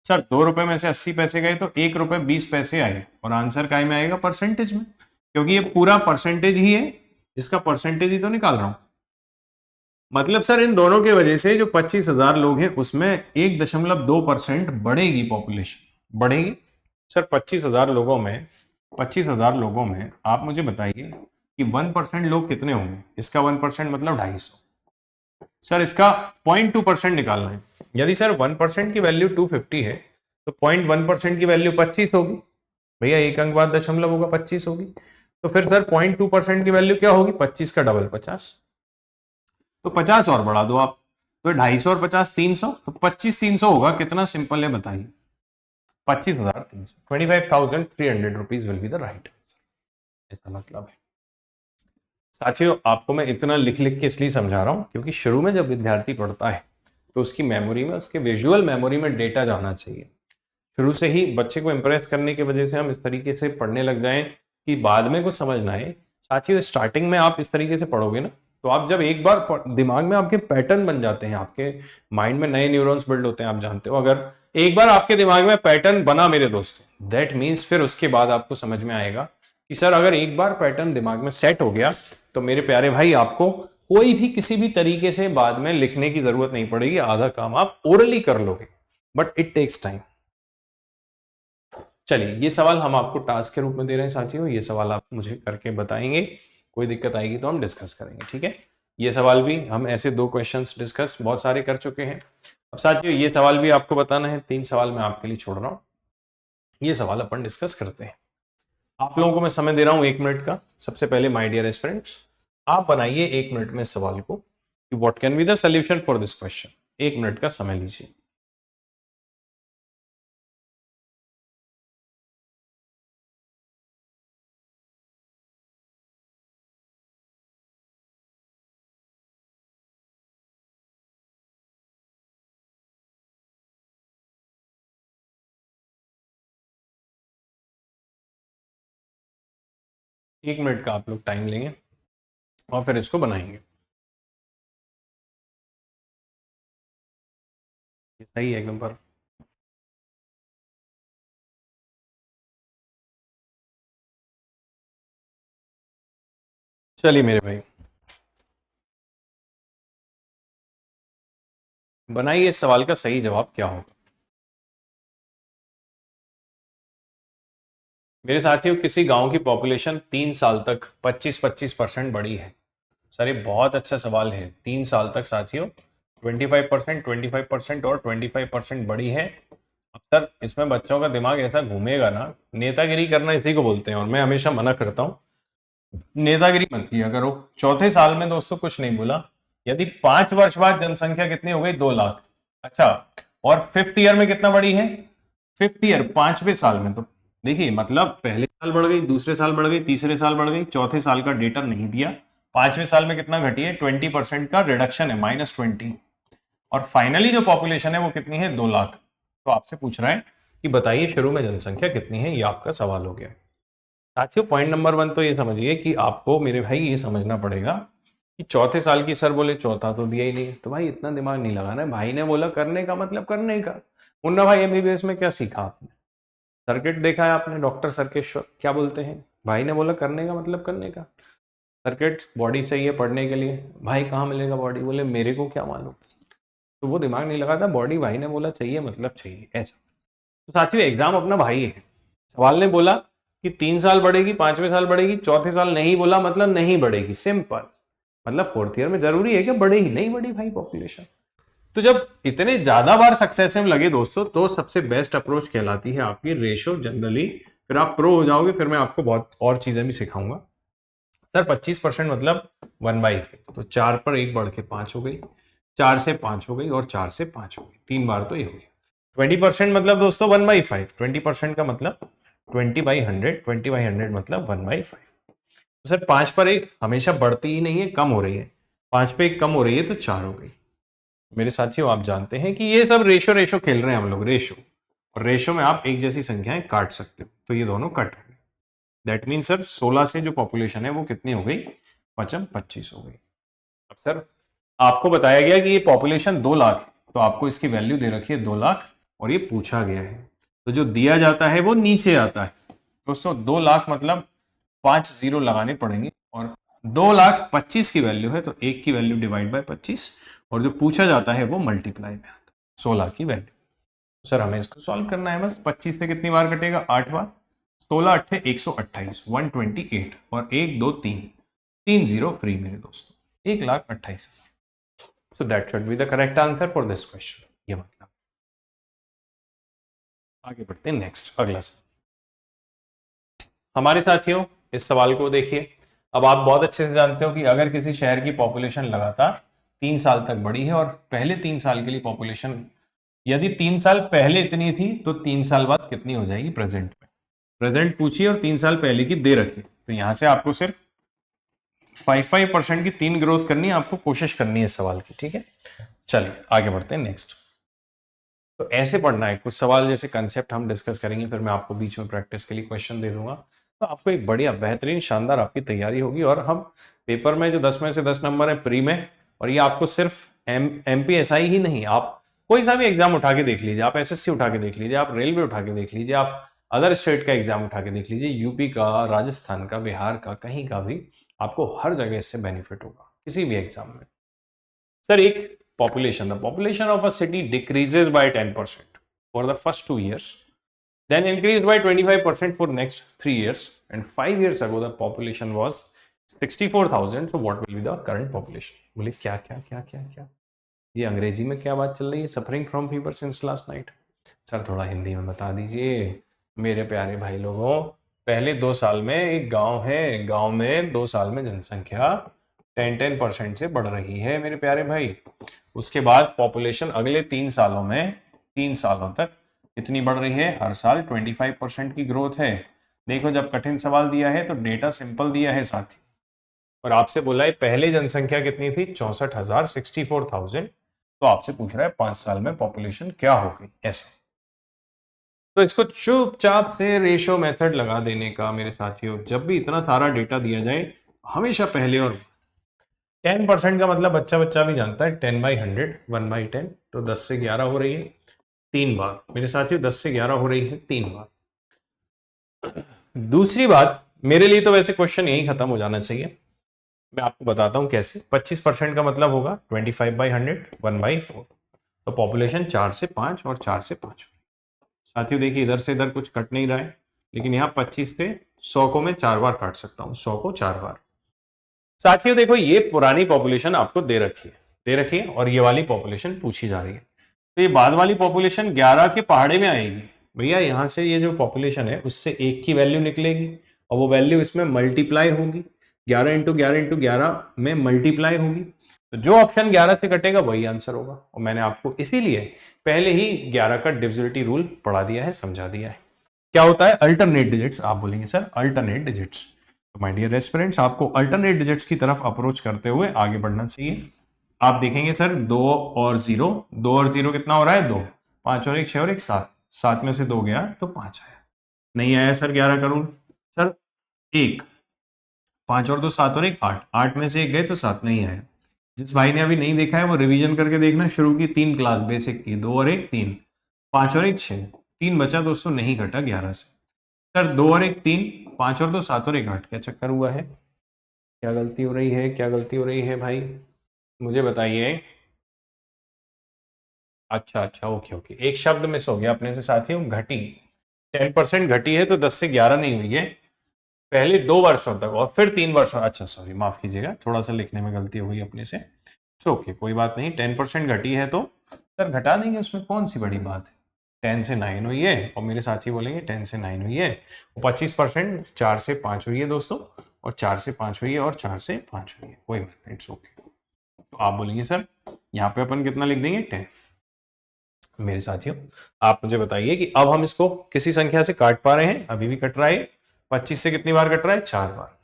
A: सर 2 रुपए में से 80 पैसे गए तो 1 रुपए 20 पैसे आए, और आंसर काय में आएगा, परसेंटेज में, क्योंकि ये पूरा परसेंटेज ही है, इसका परसेंटेज ही तो निकाल रहा हूं। मतलब सर इन दोनों की वजह से जो 25,000 लोग हैं उसमें 1.2% बढ़ेगी पॉपुलेशन, बढ़ेगी। सर 25,000 लोगों में आप मुझे बताइए कि 1% लोग कितने होंगे, इसका 1% मतलब 250। सर इसका 0.2% निकालना है। यदि सर 1% की वैल्यू 250 है तो 0.1% की वैल्यू 25 होगी, भैया एक अंक बाद दशमलव होगा, 25 होगी। तो फिर सर 0.2% की वैल्यू क्या होगी, 25 का डबल 50, तो 50 और बढ़ा दो आप, तो 250 और 50 300, तो 25,300 होगा। कितना सिंपल है बताइए, 25,300, 25,300 rupees will be the right, ऐसा मतलब है। साथियों आपको मैं इतना लिख लिख के इसलिए समझा रहा हूं क्योंकि शुरू में जब विद्यार्थी पढ़ता है तो उसकी मेमोरी में, उसके विजुअल मेमोरी में डेटा जाना चाहिए। शुरू से ही बच्चे को इंप्रेस करने की वजह से हम इस तरीके से पढ़ने लग जाएं कि बाद में कुछ समझ ना आए। साथियों स्टार्टिंग में आप इस तरीके से पढ़ोगे ना, तो आप जब एक बार दिमाग में आपके पैटर्न बन जाते हैं, आपके माइंड में नए न्यूरॉन्स बिल्ड होते हैं, आप जानते हो, अगर एक बार आपके दिमाग में पैटर्न बना मेरे दोस्तों, दैट मीन्स फिर उसके बाद आपको समझ में आएगा कि सर अगर एक बार पैटर्न दिमाग में सेट हो गया तो मेरे प्यारे भाई आपको कोई भी किसी भी तरीके से बाद में लिखने की जरूरत नहीं पड़ेगी, आधा काम आप ओरली कर लोगे, बट इट टेक्स टाइम। चलिए ये सवाल हम आपको टास्क के रूप में दे रहे हैं साथियों, ये सवाल आप मुझे करके बताएंगे, कोई दिक्कत आएगी तो हम डिस्कस करेंगे, ठीक है। ये सवाल भी हम ऐसे 2 क्वेश्चंस डिस्कस बहुत सारे कर चुके हैं। अब साथियों ये सवाल भी आपको बताना है, 3 सवाल मैं आपके लिए छोड़ रहा हूं, ये सवाल अपन डिस्कस करते हैं। आप लोगों को मैं समय दे रहा हूं 1 मिनट का। सबसे पहले माय डियर एस्पिरेंट्स, आप बनाइए 1 मिनट में सवाल को कि what can be the solution for this question. 1 minute का समय लीजिए। एक मिनट का आप लोग टाइम लेंगे और फिर इसको बनाएंगे। ये सही है एकदम पर। चलिए मेरे भाई, बनाइए इस सवाल का सही जवाब क्या होगा। मेरे साथियों, किसी गांव की पॉपुलेशन 3 साल तक 25-25% बढ़ी है। सर ये बहुत अच्छा सवाल है। 3 साल तक साथियों 25%, 25% और 25% बढ़ी है। अब सर इसमें बच्चों का दिमाग ऐसा घूमेगा ना, नेतागिरी करना इसी को बोलते हैं, और मैं हमेशा मना करता हूँ नेतागिरी मत किया करो। चौथे साल में दोस्तों कुछ नहीं बोला। यदि 5 वर्ष बाद जनसंख्या कितनी हो गई? 2 लाख। अच्छा, और 5th ईयर में कितना बढ़ी है? 5th ईयर 5वें साल में। तो देखिए मतलब पहले साल बढ़ गई, दूसरे साल बढ़ गई, तीसरे साल बढ़ गई, चौथे साल का डेटा नहीं दिया। 5वें साल में कितना घटी है? 20% का रिडक्शन है, -20। और फाइनली जो पॉपुलेशन है वो कितनी है? 2 लाख। तो आपसे पूछ रहा है कि बताइए शुरू में जनसंख्या कितनी है, ये आपका सवाल हो गया। साथियों पॉइंट नंबर 1 तो ये समझिए कि आपको मेरे भाई ये समझना पड़ेगा कि चौथे साल की, सर बोले चौथा तो दिया ही नहीं, तो भाई इतना दिमाग नहीं लगाना है। भाई ने बोला करने का मतलब करने का। मुन्ना भाई एमबीबीएस में क्या सीखा आपने? सर्किट देखा है आपने? डॉक्टर सर्केश्वर क्या बोलते हैं? भाई ने बोला करने का मतलब करने का। सर्किट बॉडी चाहिए पढ़ने के लिए, भाई कहाँ मिलेगा बॉडी? बोले मेरे को क्या मालूम। तो वो दिमाग नहीं लगाता, बॉडी भाई ने बोला चाहिए मतलब चाहिए, ऐसा। तो साथियों एग्जाम अपना भाई है। सवाल ने बोला कि 3 साल बढ़ेगी, 5वें साल बढ़ेगी, चौथे साल नहीं बोला मतलब नहीं बढ़ेगी, सिंपल। मतलब 4th ईयर में जरूरी है कि बढ़ेगी? नहीं बढ़ी भाई पॉपुलेशन। तो जब इतने ज्यादा बार सक्सेसिव लगे दोस्तों, तो सबसे बेस्ट अप्रोच कहलाती है आपकी रेशो जनरली। फिर आप प्रो हो जाओगे, फिर मैं आपको बहुत और चीजें भी सिखाऊंगा। सर 25% मतलब 1/5, तो 4 पर 1 बढ़ के 5 हो गई, 4 से 5 हो गई, और 4 से 5 हो गई, 3 बार तो ये हो गया। 20% मतलब दोस्तों 1/5, 20% का मतलब 20/100, 20/100 मतलब 1/5। तो सर 5 पर 1 हमेशा बढ़ती ही नहीं है, कम हो रही है। 5 पे 1 कम हो रही है तो 4 हो गई। मेरे साथियों आप जानते हैं कि ये सब रेशो रेशो खेल रहे हैं हम लोग, रेशो। और रेशो में आप एक जैसी संख्याएं काट सकते हो, तो ये दोनों कट गए। दैट मीन सर 16 से जो पॉपुलेशन है वो कितनी हो गई? 25 हो गई। अब सर आपको बताया गया कि ये पॉपुलेशन 2 लाख है, तो आपको इसकी वैल्यू दे रखी है 2 लाख, और ये पूछा गया है। तो जो दिया जाता है वो नीचे आता है दोस्तों। 2 लाख मतलब 5 जीरो लगाने पड़ेंगे, और 2,25,000 की वैल्यू है, तो 1 की वैल्यू डिवाइड बाय 25, और जो पूछा जाता है वो मल्टीप्लाई में आता है 16 की वैल्यू। सर हमें इसको सॉल्व करना है बस। 25 से कितनी बार कटेगा? 8 बार। 16 अट्ठे 128, 128, और 1 2 3, 3 जीरो फ्री मेरे दोस्तों, 1,28,000। So that should be the correct answer for this question. ये मतलब आगे बढ़ते हैं नेक्स्ट, अगला सवाल। हमारे साथियों इस सवाल को देखिए। अब आप बहुत अच्छे से जानते हो कि अगर किसी शहर की पॉपुलेशन लगातार 3 साल तक बढ़ी है, और पहले 3 साल के लिए पॉपुलेशन यदि 3 साल पहले इतनी थी, तो 3 साल बाद कितनी हो जाएगी प्रेजेंट में? प्रेजेंट पूछिए और 3 साल पहले की दे रखी, तो यहां से आपको सिर्फ 5% की 3 ग्रोथ करनी है, आपको कोशिश करनी है सवाल की, ठीक है। चलिए आगे बढ़ते हैं नेक्स्ट। तो ऐसे पढ़ना है, कुछ सवाल जैसे कंसेप्ट हम डिस्कस करेंगे, फिर मैं आपको बीच में प्रैक्टिस के लिए क्वेश्चन दे दूंगा, तो आपको एक बढ़िया बेहतरीन शानदार आपकी तैयारी होगी। और हम पेपर में जो 10 में से 10 नंबर है प्री में, और ये आपको सिर्फ MPSI ही नहीं, आप कोई सा भी एग्जाम उठा के देख लीजिए, आप SSC उठा के देख लीजिए, आप रेलवे उठा के देख लीजिए, आप अदर स्टेट का एग्जाम उठा के देख लीजिए, यूपी का, राजस्थान का, बिहार का, कहीं का भी, आपको हर जगह इससे बेनिफिट होगा किसी भी एग्जाम में। सर एक the population of a city decreases by 10% for the first 2 years, then increased by 25% for next 3 years, and 5 years ago the population was 64,000, so what will be the current population? बोले क्या क्या क्या क्या क्या, ये अंग्रेजी में क्या बात चल रही है? Suffering from fever since last night. Sir थोड़ा हिंदी में बता दीजिए मेरे प्यारे भाई लोगों। पहले 2 साल में एक गांव है, गांव में 2 साल में जनसंख्या 10% से बढ़ रही है मेरे प्यारे भाई। उसके बाद पॉपुलेशन अगले 3 सालों में, 3 सालों तक कितनी बढ़ रही है? हर साल 25% की ग्रोथ है। देखो जब कठिन सवाल दिया है तो डेटा सिंपल दिया है साथी, और आपसे बोला है पहले जनसंख्या कितनी थी? 64,000, 64,000। तो आपसे पूछ रहा है 5 साल में पॉपुलेशन क्या हो गई, ऐसा। तो इसको चुपचाप से रेशो मेथड लगा देने का मेरे साथियों। जब भी इतना सारा डेटा दिया जाए हमेशा पहले और 10% का मतलब बच्चा बच्चा भी जानता है, 10/100, 1/10, तो 10 से 11 हो रही है 3 बार मेरे साथियों, 10 से 11 हो रही है 3 बार। दूसरी बात, मेरे लिए तो वैसे क्वेश्चन यही खत्म हो जाना चाहिए। मैं आपको बताता हूं कैसे। 25% का मतलब होगा 25/100, 1/4, तो पॉपुलेशन 4 से 5 और 4 से 5। साथियों देखिए इधर से इधर कुछ कट नहीं रहा है, लेकिन यहाँ 25 से 100 को मैं 4 बार काट सकता हूँ, 100 को 4 बार। साथियों देखो ये पुरानी पॉपुलेशन आपको दे रखी है, और ये वाली पॉपुलेशन पूछी जा रही है। तो ये बाद वाली पॉपुलेशन 11 के पहाड़े में आएगी भैया। यहाँ से ये जो पॉपुलेशन है उससे 1 की वैल्यू निकलेगी, और वो वैल्यू इसमें मल्टीप्लाई होगी, 11 × 11 × 11 में मल्टीप्लाई होगी। तो जो ऑप्शन 11 से कटेगा वही आंसर होगा। और मैंने आपको इसीलिए पहले ही 11 का डिविजिबिलिटी रूल पढ़ा दिया है, समझा दिया है। क्या होता है अल्टरनेट डिजिट्स? आप बोलेंगे सर अल्टरनेट डिजिट्स। तो माय डियर एस्पिरेंट्स, आपको अल्टरनेट डिजिट्स की तरफ अप्रोच करते हुए आगे बढ़ना चाहिए। आप देखेंगे सर 2 और 0, 2 और 0 कितना हो रहा है? 2, 5 और 1 6 और 1 7, 7 में से 2 गया तो 5 आया। नहीं आया सर 11 का रूल। सर 1, 5 और 2 7 और 1 8, 8 में से 1 गए तो 7 नहीं आया। जिस भाई ने अभी नहीं देखा है वो रिवीजन करके देखना शुरू की, 3 क्लास बेसिक की, 2 और 1 3, 5 और 1 6, 3 बचा दोस्तों, नहीं घटा 11 से। सर 2 और 1 3, 5 और 2 7 और 1 8, क्या चक्कर हुआ है? क्या गलती हो रही है? क्या गलती हो रही है भाई, मुझे बताइए। अच्छा अच्छा, ओके ओके, एक शब्द मिस हो गया अपने से साथियों, घटी। 10% घटी है तो 10 से 11 नहीं हुई है, पहले 2 वर्षों तक और फिर 3 वर्षों। अच्छा सॉरी, माफ कीजिएगा, थोड़ा सा लिखने में गलती हो गई अपने से। ओके कोई बात नहीं, 10% घटी है तो सर घटा देंगे, उसमें कौन सी बड़ी बात है। 10 से 9 हुई है, और मेरे साथी बोलेंगे 10 से 9 हुई है। 25% 4 से 5 हुई है दोस्तों, और 4 से 5 हुई है, और 4 से 5 हुई है, कोई बात नहीं, इट्स ओके। तो आप बोलेंगे सर यहाँ पे अपन कितना लिख देंगे? 10। मेरे साथियों आप मुझे बताइए कि अब हम इसको किसी संख्या से काट पा रहे हैं? अभी भी कट रहा है। 25 से कितनी बार कट रहा है? 4 बार।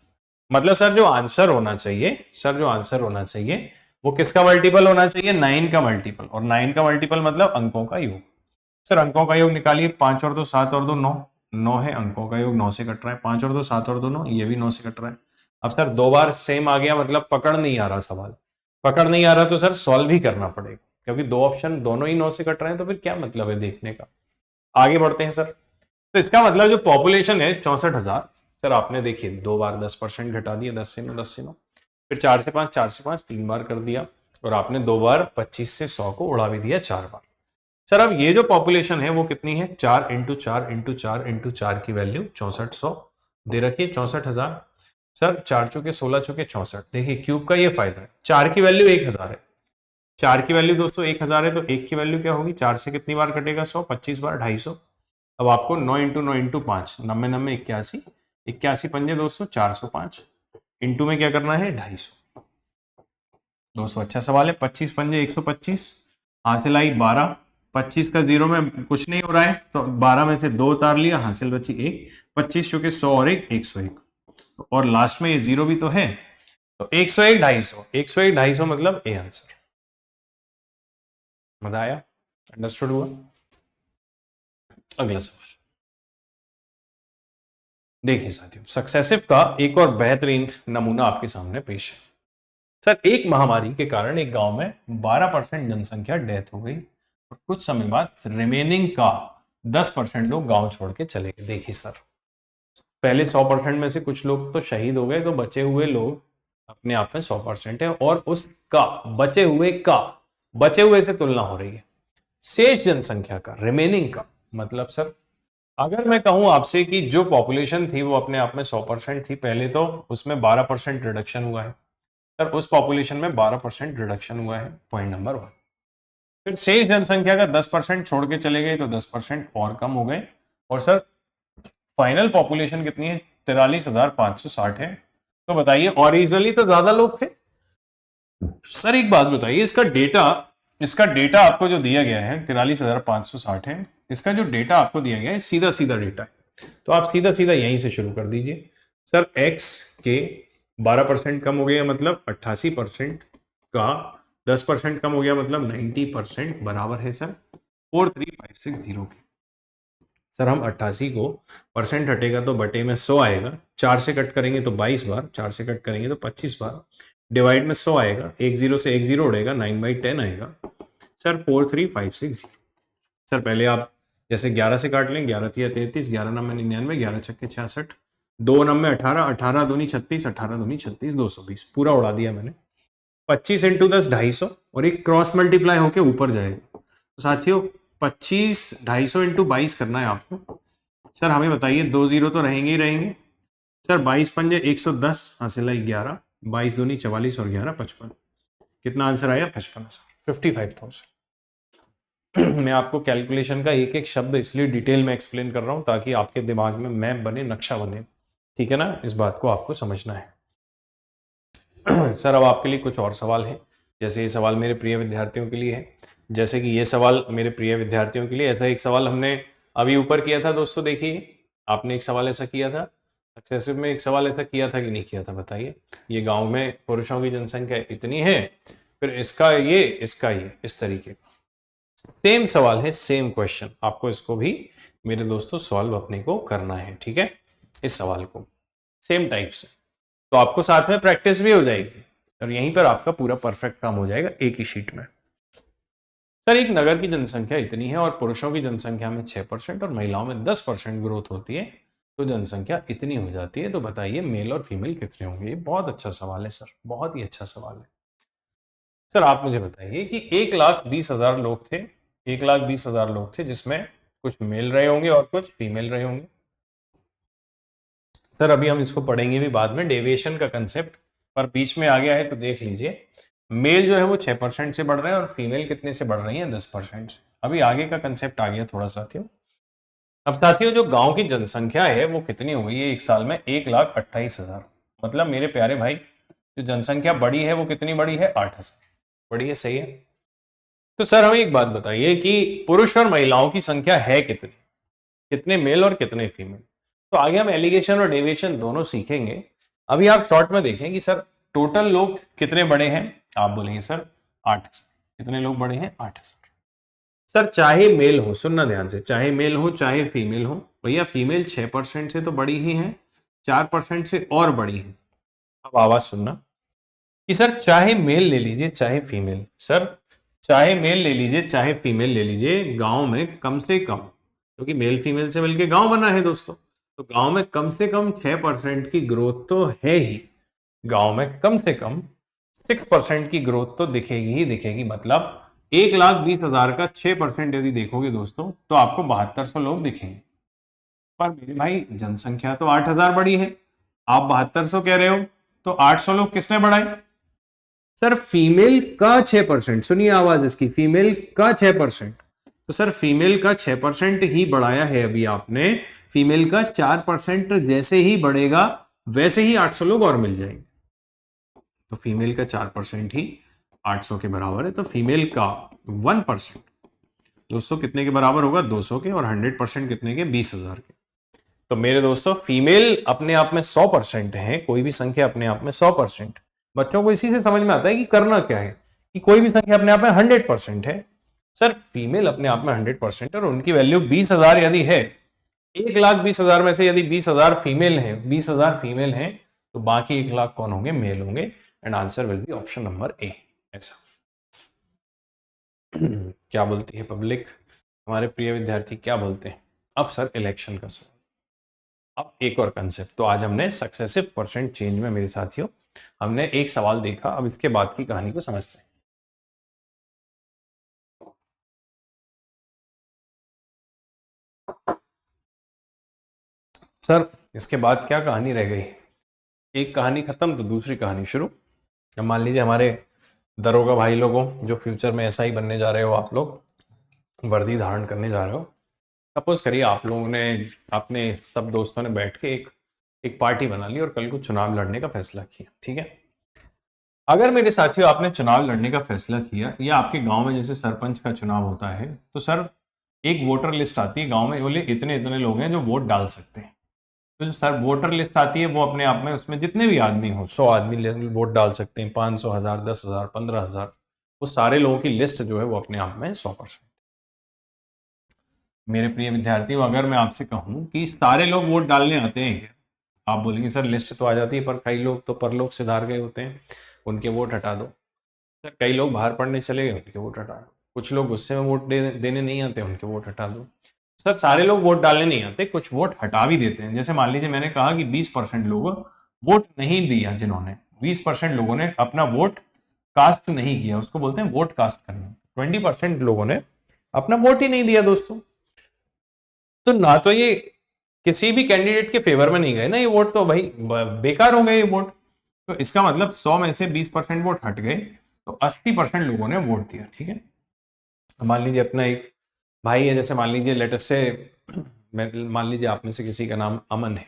A: मतलब सर जो आंसर होना चाहिए, सर जो आंसर होना चाहिए वो किसका मल्टीपल होना चाहिए? 9 का मल्टीपल। और 9 का मल्टीपल मतलब अंकों का योग। सर अंकों का योग निकालिए, 5 और 2 7 और 2 9, 9 है, अंकों का योग 9 से कट रहा है। 5 और 2 7 और 2 9, ये भी 9 से कट रहा है। अब सर 2 बार सेम आ गया, मतलब पकड़ नहीं आ रहा सवाल, पकड़ नहीं आ रहा तो सर सॉल्व ही करना पड़ेगा, क्योंकि 2 ऑप्शन दोनों ही 9 से कट रहे हैं, तो फिर क्या मतलब है देखने का। आगे बढ़ते हैं सर। तो इसका मतलब जो पॉपुलेशन है 64,000, सर आपने देखिए 2 बार 10% घटा दिया, 10 से 9, 10 से 9, फिर 4 से 5, 4 से 5 3 बार कर दिया, और आपने 2 बार 25 से 100 को उड़ा भी दिया 4 बार। सर अब ये जो पॉपुलेशन है वो कितनी है? 4 × 4 × 4 × 4 की वैल्यू 6400 दे रखी है, 64,000। सर 4 चौके 16 चौके 64। देखिए क्यूब का ये फायदा है, 4 की वैल्यू 1000 है, 4 की वैल्यू दोस्तों 1000 है, तो 1 की वैल्यू क्या होगी? 4 से कितनी बार कटेगा? 100, 25 बार 250। अब आपको 9 × 9 × 5, 90 90 81, 81 पंजे दोस्तों 405, इंटू में क्या करना है? 250। दोस्तों अच्छा सवाल है। 25 पंजे 125, हासिल आई 12, 25 का 0 में कुछ नहीं हो रहा है, तो 12 में से 2 उतार लिया, हासिल बची 1, 25 चुके 100 और 1 101, और लास्ट में ये 0 भी तो है, तो 101 250, 101 250 मतलब ए आंसर। मजा आया? अंडरस्टूड हुआ? अगला सवाल देखिए साथियों, सक्सेसिव का एक और बेहतरीन नमूना आपके सामने पेश है। सर एक महामारी के कारण एक गांव में 12% जनसंख्या डेथ हो गई, और कुछ समय बाद रिमेनिंग का 10% लोग गांव छोड़ के चले गए। देखिए सर पहले 100% में से कुछ लोग तो शहीद हो गए, तो बचे हुए लोग अपने आप में 100% है, और उसका बचे हुए से तुलना हो रही है शेष जनसंख्या का, रिमेनिंग का मतलब सर अगर मैं कहूं आपसे कि जो पॉपुलेशन थी वो अपने आप में 100% थी पहले, तो उसमें 12% रिडक्शन हुआ है सर, उस पॉपुलेशन में 12% रिडक्शन हुआ है, पॉइंट नंबर 1। फिर शेष जनसंख्या का 10% छोड़ के चले गए तो 10% और कम हो गए, और सर फाइनल पॉपुलेशन कितनी है, 43,560 है। तो बताइए ओरिजिनली तो ज्यादा लोग थे। सर एक बात बताइए, इसका डेटा आपको जो दिया गया है 43,560 है, इसका जो डेटा आपको दिया गया है सीधा सीधा डेटा है, तो आप सीधा सीधा यहीं से शुरू कर दीजिए। सर एक्स के 12% कम हो गया मतलब 88% का 10% कम हो गया मतलब 90% बराबर है सर 43560 के। सर हम 88 को परसेंट हटेगा तो बटे में 100 आएगा, 4 से कट करेंगे तो 22 बार, 4 से कट करेंगे तो 25 बार, डिवाइड में 100 आएगा, एक जीरो से एक जीरो उड़ेगा, 9/10 आएगा सर 43560। सर पहले आप जैसे 11 से काट लें, 11 तिया 33, 11 नम 99, 11 छक्के 66, 2 नम में 18, 18 दूनी 36, 18 दूनी 36, 220 पूरा उड़ा दिया मैंने। 25 इंटू 10 250 और एक क्रॉस मल्टीप्लाई होके ऊपर जाएगा। तो साथियों 25 250 इंटू 22 करना है आपको। सर हमें बताइए, 2 जीरो तो रहेंगे ही रहेंगे सर, 22 पंजे 110 हासिल 11, 22 दूनी 44 और 11 55, कितना आंसर आया 55 सर 55,000। मैं आपको कैलकुलेशन का एक एक शब्द इसलिए डिटेल में एक्सप्लेन कर रहा हूं ताकि आपके दिमाग में मैप बने, नक्शा बने, ठीक है ना, इस बात को आपको समझना है। सर अब आपके लिए कुछ और सवाल है, जैसे ये सवाल मेरे प्रिय विद्यार्थियों के लिए है, जैसे कि ये सवाल मेरे प्रिय विद्यार्थियों के लिए, ऐसा एक सवाल हमने अभी ऊपर किया था दोस्तों, देखिए आपने एक सवाल ऐसा किया था, सक्सेसिव में एक सवाल ऐसा किया था कि नहीं किया था बताइए। ये गांव में पुरुषों की जनसंख्या इतनी है, फिर इसका ये इस तरीके का सेम सवाल है, सेम क्वेश्चन, आपको इसको भी मेरे दोस्तों सॉल्व अपने को करना है, ठीक है, इस सवाल को सेम टाइप से, तो आपको साथ में प्रैक्टिस भी हो जाएगी और यहीं पर आपका पूरा परफेक्ट काम हो जाएगा एक ही शीट में। सर एक नगर की जनसंख्या इतनी है और पुरुषों की जनसंख्या में 6% और महिलाओं में 10% ग्रोथ होती है, तो जनसंख्या इतनी हो जाती है, तो बताइए मेल और फीमेल कितने होंगे। ये बहुत अच्छा सवाल है सर, बहुत ही अच्छा सवाल है। सर आप मुझे बताइए कि 1,20,000 लोग थे, 1,20,000 लोग थे जिसमें कुछ मेल रहे होंगे और कुछ फीमेल रहे होंगे। सर अभी हम इसको पढ़ेंगे भी बाद में, डेविएशन का कंसेप्ट, पर बीच में आ गया है तो देख लीजिए। मेल जो है वो 6% से बढ़ रहे हैं और फीमेल कितने से बढ़ रही है 10% से। अभी आगे का कंसेप्ट आ गया थोड़ा साथियों। अब साथियों जो गांव की जनसंख्या है वो कितनी हो गई है एक साल में, 1,28,000, मतलब मेरे प्यारे भाई जो जनसंख्या बढ़ी है वो कितनी बढ़ी है, 8,000 बढ़ी है, सही है। तो सर हमें एक बात बताइए कि पुरुष और महिलाओं की संख्या है कितनी, कितने मेल और कितने फीमेल। तो आगे हम एलिगेशन और डेविएशन दोनों सीखेंगे। अभी आप शॉर्ट में देखें कि सर टोटल लोग कितने बड़े हैं, आप बोलेंगे सर 8, कितने लोग बड़े हैं 8,000। सर चाहे मेल हो, सुनना ध्यान से, चाहे मेल हो चाहे फीमेल हो, भैया फीमेल 6% से तो बड़ी ही है, 4% से और बड़ी है। अब आवाज सुनना कि सर चाहे मेल ले लीजिए चाहे फीमेल, सर चाहे मेल ले लीजिए चाहे फीमेल ले लीजिए, गांव में कम से कम, क्योंकि मेल फीमेल से मिलकर गांव बना है दोस्तों, तो गांव में कम से कम 6% की ग्रोथ तो है ही, गांव में कम से कम 6% की ग्रोथ तो दिखेगी ही दिखेगी। मतलब 1,20,000 का 6% यदि देखोगे दोस्तों तो आपको 7,200 लोग दिखेंगे। पर मेरे भाई जनसंख्या तो 8,000 बड़ी है, आप 7,200 कह रहे हो, तो 800 लोग किसने बढ़ाए, सर फीमेल का 6%, सुनिए आवाज इसकी, फीमेल का 6%। तो सर फीमेल का 6% ही बढ़ाया है अभी आपने, फीमेल का 4% जैसे ही बढ़ेगा वैसे ही 800 लोग और मिल जाएंगे, तो फीमेल का 4% ही 800 के बराबर है, तो फीमेल का 1% दोस्तों कितने के बराबर होगा, 200 के, और 100% कितने के, 20,000 के। तो मेरे दोस्तों फीमेल अपने आप में 100% है, कोई भी संख्या अपने आप में 100%, बच्चों को इसी से समझ में आता है कि करना क्या है, कि कोई भी संख्या अपने आप में 100% है। सर फीमेल अपने आप में 100% है और उनकी वैल्यू 20,000 यदि है, 1,20,000 में से यदि 20,000 फीमेल है, 20,000 फीमेल है, तो बाकी 1,00,000 कौन होंगे, मेल होंगे, and answer will be option number A. ऐसा क्या बोलती है पब्लिक, हमारे प्रिय विद्यार्थी क्या बोलते हैं। अब सर इलेक्शन का सवाल, अब एक और कंसेप्ट, तो आज हमने सक्सेसिव परसेंट चेंज में मेरे साथियों हमने एक सवाल देखा, अब इसके बाद की कहानी को समझते हैं। सर इसके बाद क्या कहानी रह गई? एक कहानी खत्म तो दूसरी कहानी शुरू। अब मान लीजिए हमारे दरोगा भाई लोगों, जो फ्यूचर में ऐसा ही बनने जा रहे हो, आप लोग वर्दी धारण करने जा रहे हो। सपोज करिए आप लोगों ने, अपने सब दोस्तों ने बैठ के एक एक पार्टी बना ली और कल को चुनाव लड़ने का फैसला किया, ठीक है। अगर मेरे साथियों आपने चुनाव लड़ने का फैसला किया, या आपके गांव में जैसे सरपंच का चुनाव होता है, तो सर एक वोटर लिस्ट आती है गांव में, बोले इतने इतने लोग हैं जो वोट डाल सकते हैं। तो जो सर वोटर लिस्ट आती है वो अपने आप में, उसमें जितने भी आदमी हो, 100 आदमी वोट डाल सकते हैं, 500, 1000, 10,000, 15,000, वो सारे लोगों की लिस्ट जो है वो अपने आप में 100%। मेरे प्रिय विद्यार्थियों, अगर मैं आपसे कहूं कि सारे लोग वोट डालने आते हैं क्या, आप बोलेंगे सर लिस्ट तो आ जाती है, पर कई लोग तो परलोक सिधार गए होते हैं, उनके वोट हटा दो। सर कई लोग बाहर पढ़ने चले गए, उनके वोट हटा दो। कुछ लोग गुस्से में वोट देने नहीं आते, उनके वोट हटा दो। सर सारे लोग वोट डालने नहीं आते, कुछ वोट हटा भी देते हैं। जैसे मान लीजिए मैंने कहा कि 20% लोग वोट नहीं दिया, जिन्होंने 20% लोगों ने अपना वोट कास्ट नहीं किया, उसको बोलते हैं वोट कास्ट करना। 20% लोगों ने अपना वोट ही नहीं दिया दोस्तों। तो ना तो ये किसी भी कैंडिडेट के फेवर में नहीं गए ना, ये वोट तो भाई बेकार हो गए ये वोट। तो इसका मतलब 100 में से 20% वोट हट गए, तो 80% लोगों ने वोट दिया, ठीक है। मान लीजिए अपना एक भाई है, जैसे मान लीजिए लेटर से, मान लीजिए आप में से किसी का नाम अमन है,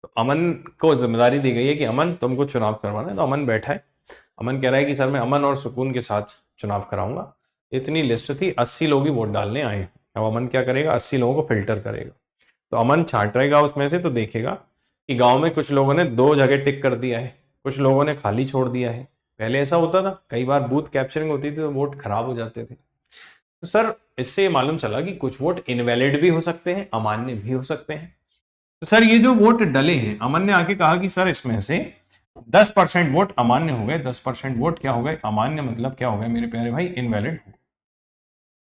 A: तो अमन को जिम्मेदारी दी गई है कि अमन तुमको चुनाव करवाना है। तो अमन बैठा है, अमन कह रहा है कि सर मैं अमन और सुकून के साथ चुनाव कराऊंगा। इतनी लिस्ट थी, 80 लोग ही वोट डालने आए। अब अमन क्या करेगा, 80 लोगों को फिल्टर करेगा। तो अमन छांटेगा उसमें से, तो देखेगा कि गांव में कुछ लोगों ने 2 जगह टिक कर दिया है, कुछ लोगों ने खाली छोड़ दिया है। पहले ऐसा होता था, कई बार बूथ कैप्चरिंग होती थी तो वोट खराब हो जाते थे। तो सर इससे ये मालूम चला कि कुछ वोट इनवैलिड भी हो सकते हैं, अमान्य भी हो सकते हैं। तो सर ये जो वोट डले हैं, अमन ने आके कहा कि सर इसमें से 10% वोट अमान्य हो गए, 10% वोट क्या हो गए, अमान्य। मतलब क्या हो गए मेरे प्यारे भाई, इनवैलिड हो गए।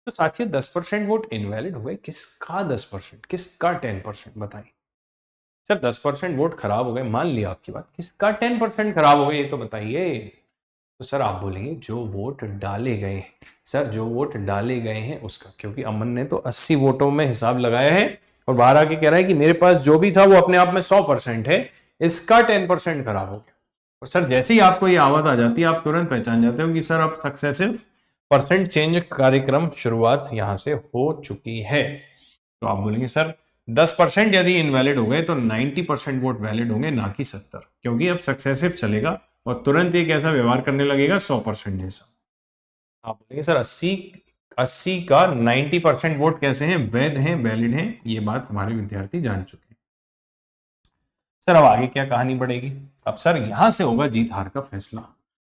A: तो साथियों 10% वोट इनवैलिड हो गए, किसका 10%, किसका 10%, बताइए। सर 10% वोट खराब हो गए, मान लिया आपकी बात, किसका 10% खराब हो गए ये तो बताइए। तो सर आप बोलेंगे जो वोट डाले गए, सर जो वोट डाले गए हैं उसका, क्योंकि अमन ने तो 80 वोटों में हिसाब लगाया है और बाहर आके कह रहा है कि मेरे पास जो भी था वो अपने आप में 100% है, इसका 10% खराब हो गया। और सर जैसे ही आपको ये आवाज आ जाती है, आप तुरंत पहचान जाते हो कि सर अब सक्सेसिव परसेंट चेंज कार्यक्रम शुरुआत यहां से हो चुकी है। तो आप बोलेंगे सर 10% यदि इनवैलिड हो गए तो 90% वोट वैलिड होंगे, ना कि 70, क्योंकि अब सक्सेसिव चलेगा और तुरंत एक ऐसा व्यवहार करने लगेगा 100% जैसा। आप बोलेंगे सर 80 का 90% वोट कैसे हैं, वैध हैं, वैलिड हैं, ये बात हमारे विद्यार्थी जान चुके हैं। सर अब आगे क्या कहानी बढ़ेगी? अब सर यहां से होगा जीत हार का फैसला।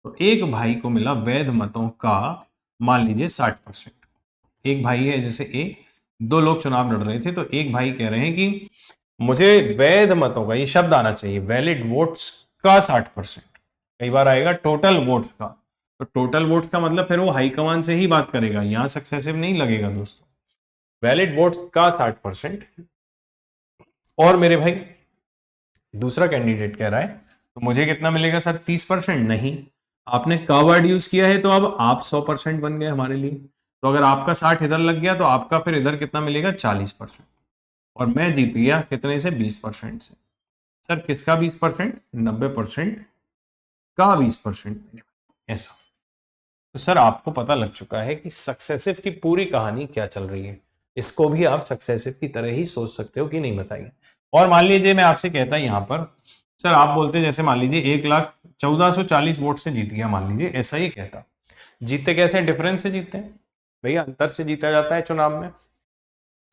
A: तो एक भाई को मिला वैध मतों का, मान लीजिए 60%। एक भाई है जैसे ए, 2 लोग चुनाव लड़ रहे थे, तो एक भाई कह रहे हैं कि मुझे वैध मतों का, ये शब्द आना चाहिए, वैलिड वोट्स का 60%। कई बार आएगा टोटल वोट्स का, तो टोटल वोट्स का मतलब फिर वो हाईकमान से ही बात करेगा, यहां सक्सेसिव नहीं लगेगा दोस्तों। वैलिड वोट्स का 60%। और मेरे भाई दूसरा कैंडिडेट कह रहा है तो मुझे कितना मिलेगा सर, 30%। नहीं, आपने का वर्ड यूज किया है, तो अब आप 100% बन गए हमारे लिए। तो अगर आपका 60 इधर लग गया, तो आपका फिर इधर कितना मिलेगा, 40%। और मैं जीत गया कितने से, 20% से। सर किसका 20%, 90% का 20%, ऐसा। तो सर आपको पता लग चुका है कि सक्सेसिव की पूरी कहानी क्या चल रही है। इसको भी आप सक्सेसिव की तरह ही सोच सकते हो कि नहीं, बताइए। और मान लीजिए मैं आपसे कहता यहां पर, सर आप बोलते जैसे मान लीजिए 1,1440 वोट से जीत गया, मान लीजिए ऐसा ही कहता। जीतते कैसे हैं, डिफरेंस से जीतते हैं भैया, अंतर से जीता जाता है चुनाव में।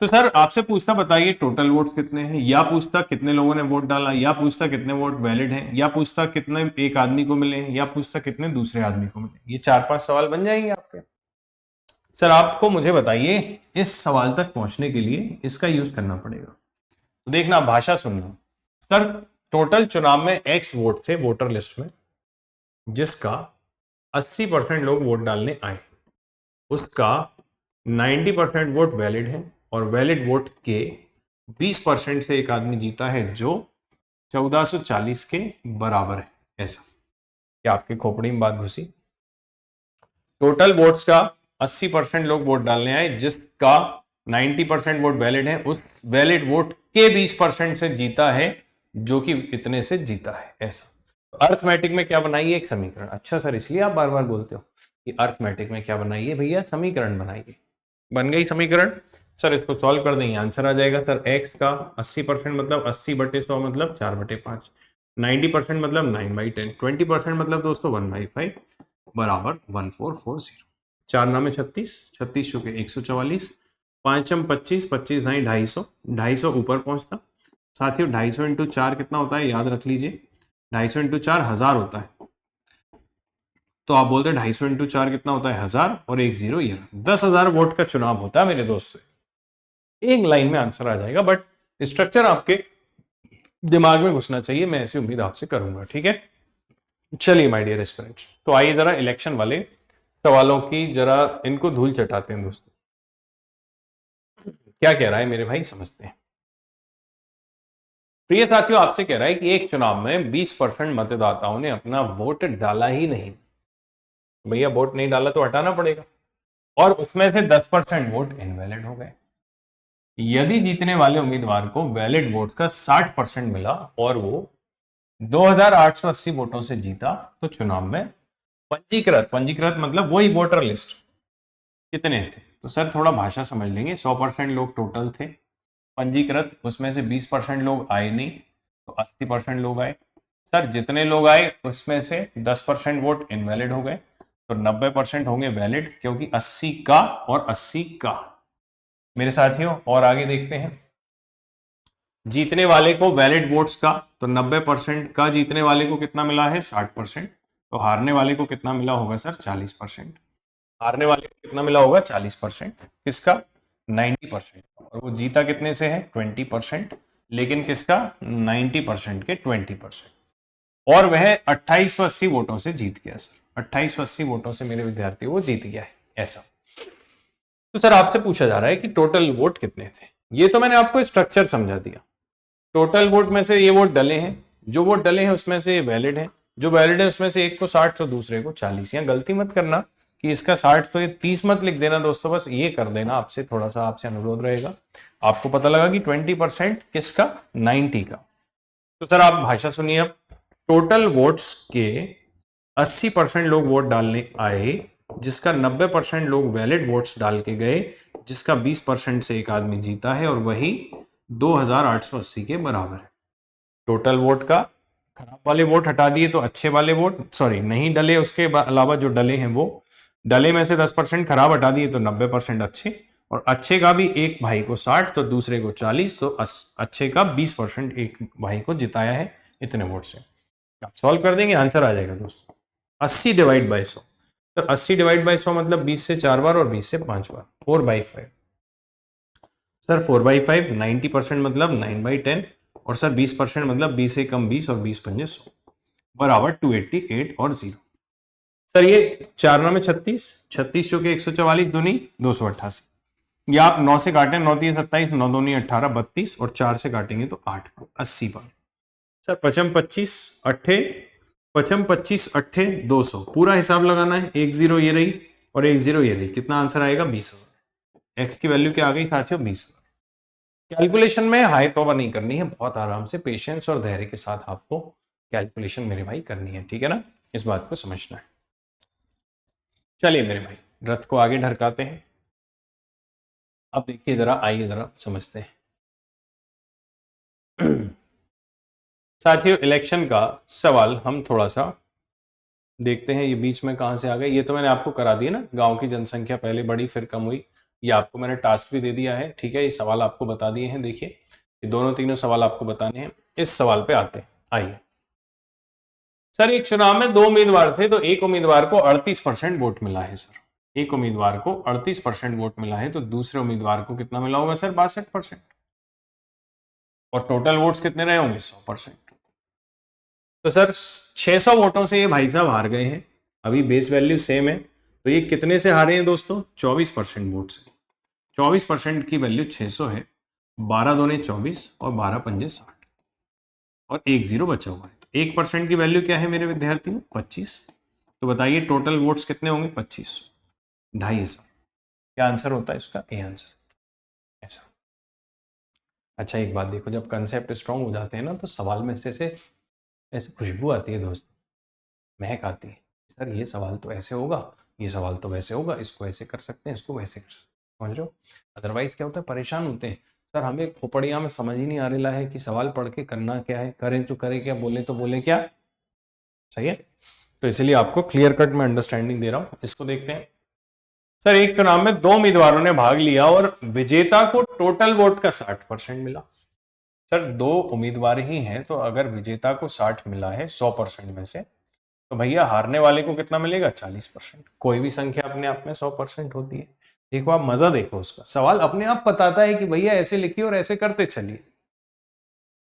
A: तो सर आपसे पूछता बताइए टोटल वोट कितने हैं, या पूछता कितने लोगों ने वोट डाला, या पूछता कितने वोट वैलिड हैं, या पूछता कितने एक आदमी को मिले हैं, या पूछता कितने दूसरे आदमी को मिले। ये 4-5 सवाल बन जाएंगे आपके। सर आपको मुझे बताइए, इस सवाल तक पहुंचने के लिए इसका यूज करना पड़ेगा। तो देखना, भाषा सुनना। सर टोटल चुनाव में एक्स वोट थे वोटर लिस्ट में, जिसका 80% लोग वोट डालने आए, उसका 90% वोट वैलिड है, और वैलिड वोट के 20% से एक आदमी जीता है जो 1440 के बराबर है। ऐसा क्या आपके खोपड़ी में बात घुसी? टोटल वोट्स का 80% लोग वोट डालने आए, जिसका 90% वोट वैलिड है, उस वैलिड वोट के 20% से जीता है जो कि इतने से जीता है, ऐसा। अर्थमेटिक में क्या बनाइए, एक समीकरण। अच्छा सर, इसलिए आप बार बार बोलते हो कि अर्थमेटिक में क्या बनाइए भैया, समीकरण बनाइए। बन गई समीकरण। सर इसको सॉल्व कर देंगे, आंसर आ जाएगा सर x का 80% मतलब 80/100 मतलब 4/5, 90% मतलब 9/10, 20% मतलब दोस्तों 1/5 बराबर 1440। 4 नामे 36, 36 चुके 144, 5 25, 25 नहीं 250, 250 ऊपर पहुंचता। साथियों 250 इंटू 4 कितना होता है, याद रख लीजिए, 250 इंटू 4 1000 होता है। तो आप बोलते हैं 250 इंटू 4 कितना होता है, 1000, और एक जीरो ये 10,000 वोट का चुनाव होता है मेरे दोस्त। एक लाइन में आंसर आ जाएगा, बट स्ट्रक्चर आपके दिमाग में घुसना चाहिए, मैं ऐसी उम्मीद आपसे करूंगा, ठीक है। चलिए माय डियर एस्पिरेंट्स, तो आइए जरा इलेक्शन वाले सवालों की जरा इनको धूल चटाते हैं दोस्तों। क्या कह रहा है मेरे भाई, समझते हैं। प्रिय साथियों, आपसे कह रहा है कि एक चुनाव में 20% मतदाताओं ने अपना वोट डाला ही नहीं। भैया वोट नहीं डाला तो हटाना पड़ेगा, और उसमें से 10% वोट इनवैलिड हो गए। यदि जीतने वाले उम्मीदवार को वैलिड वोट का 60% मिला और वो 2880 वोटों से जीता, तो चुनाव में पंजीकृत पंजीकृत मतलब वही वोटर लिस्ट कितने थे। तो सर थोड़ा भाषा समझ लेंगे, 100% लोग टोटल थे, पंजीकृत उसमें से 20% लोग आए नहीं, तो 80% लोग आए। सर जितने लोग आए उसमें से 10% वोट इनवैलिड हो गए, तो 90% होंगे वैलिड, क्योंकि 80 का और 80 का। मेरे साथियों और आगे देखते हैं, जीतने वाले को वैलिड वोट्स का, तो 90% का जीतने वाले को कितना मिला है, 60%। तो हारने वाले को कितना मिला होगा सर, 40%। हारने वाले को कितना मिला होगा, 40%। किसका, 90%। और वो जीता कितने से है, 20%। लेकिन किसका, 90% के 20%। और वह 2880 वोटों से जीत गया सर, 2880 वोटों से मेरे विद्यार्थी वो जीत गया है, ऐसा। तो सर आपसे पूछा जा रहा है कि टोटल वोट कितने थे। ये तो मैंने आपको स्ट्रक्चर समझा दिया। टोटल वोट में से ये वोट डले हैं, जो वोट डले हैं उसमें से ये वैलिड है, जो वैलिड है उसमें से एक को 60 तो दूसरे को 40। यहाँ गलती मत करना कि इसका 60 तो ये 30 मत लिख देना दोस्तों, बस ये कर देना, आपसे थोड़ा सा आपसे अनुरोध रहेगा। आपको पता लगा कि 20% किसका, 90 का। तो सर आप भाषा सुनिए अब। टोटल वोट्स के 80% लोग वोट डालने आए, जिसका 90% लोग वैलिड वोट्स डाल के गए, जिसका 20% से एक आदमी जीता है, और वही 2880 के बराबर है। टोटल वोट का खराब वाले वोट हटा दिए तो अच्छे वाले वोट, सॉरी नहीं डले, उसके अलावा जो डले हैं वो डले में से 10% खराब हटा दिए तो 90% अच्छे, और अच्छे का भी एक भाई को 60 तो दूसरे को 40, तो अच्छे का 20% एक भाई को जिताया है इतने वोट से। आप सॉल्व कर देंगे, आंसर आ जाएगा दोस्तों 80 डिवाइड बाई 100। तो 80 डिवाइड बाई 100 मतलब 20 से 4 बार और 20 से 5 बार, 4/5। सर 4/5, 90% मतलब 9/10, और सर 20% मतलब 20 से कम 20 और 20 पंजे 100 बराबर 288 और 0। सर ये 4 9 में 36, 36 चौके 144 दूनी 288। या आप 9 से काटें, 9 3 27, 9 दूनी 18 32, और 4 से काटेंगे तो 8 80 बार। सर 55 25 अट्ठे 55 25 अट्ठे 200, पूरा हिसाब लगाना है। एक जीरो ये रही और एक जीरो ये रही, कितना आंसर आएगा, 20,000। एक्स की वैल्यू क्या आ गई साथियों, 20,000। कैलकुलेशन में हाई तौबा नहीं करनी है, बहुत आराम से पेशेंस और धैर्य के साथ आपको कैलकुलेशन मेरे भाई करनी है, ठीक है ना, इस बात को समझना है। चलिए मेरे भाई रथ को आगे ढरकाते हैं। अब देखिए जरा, आइए जरा समझते हैं। साथियों इलेक्शन का सवाल हम थोड़ा सा देखते हैं, ये बीच में कहां से आ गए। ये तो मैंने आपको करा दिया ना, गांव की जनसंख्या पहले बढ़ी फिर कम हुई, ये आपको मैंने टास्क भी दे दिया है, ठीक है। ये सवाल आपको बता दिए हैं, देखिए ये दोनों तीनों सवाल आपको बताने हैं। इस सवाल पे आते हैं, आइए। सर एक चुनाव में दो उम्मीदवार थे, तो एक उम्मीदवार को 38% वोट मिला है सर, एक उम्मीदवार को 38% वोट मिला है, तो दूसरे उम्मीदवार को कितना मिला होगा सर, 62%। और टोटल वोट्स कितने रहे होंगे, 100%। तो सर 600 वोटों से ये भाई साहब हार गए हैं, अभी बेस वैल्यू सेम है, तो ये कितने से हारे हैं दोस्तों, 24% वोट से। 24% की वैल्यू 600 है, 12 दूने 24 और 12 पंजे 60, और एक जीरो बचा हुआ है। तो 1% की वैल्यू क्या है मेरे विद्यार्थियों, 25। तो बताइए टोटल वोट्स कितने होंगे, 25, 250। क्या आंसर होता है इसका, ए आंसर। अच्छा एक बात देखो, जब कंसेप्ट स्ट्रांग हो जाते हैं ना तो सवाल में से ऐसे ऐसे खुशबू आती है दोस्त, महक आती है। सर ये सवाल तो ऐसे होगा, ये सवाल तो वैसे होगा, इसको ऐसे कर सकते हैं, इसको वैसे कर सकते हैं, समझ रहे हो। अदरवाइज क्या होता है, परेशान होते हैं। सर हमें खोपड़िया में समझ ही नहीं आ रहा है कि सवाल पढ़ के करना क्या है, करें तो करें क्या, बोले तो बोले क्या। सही है, तो इसलिए आपको क्लियर कट में अंडरस्टैंडिंग दे रहा हूं। इसको देखते हैं। सर एक चुनाव में 2 उम्मीदवारों ने भाग लिया और विजेता को टोटल वोट का 60% मिला। सर 2 उम्मीदवार ही हैं, तो अगर विजेता को 60 मिला है 100% में से, तो भैया हारने वाले को कितना मिलेगा, 40%। कोई भी संख्या अपने आप में 100% होती है। देखो आप मजा देखो, उसका सवाल अपने आप बताता है कि भैया ऐसे लिखिए और ऐसे करते चलिए।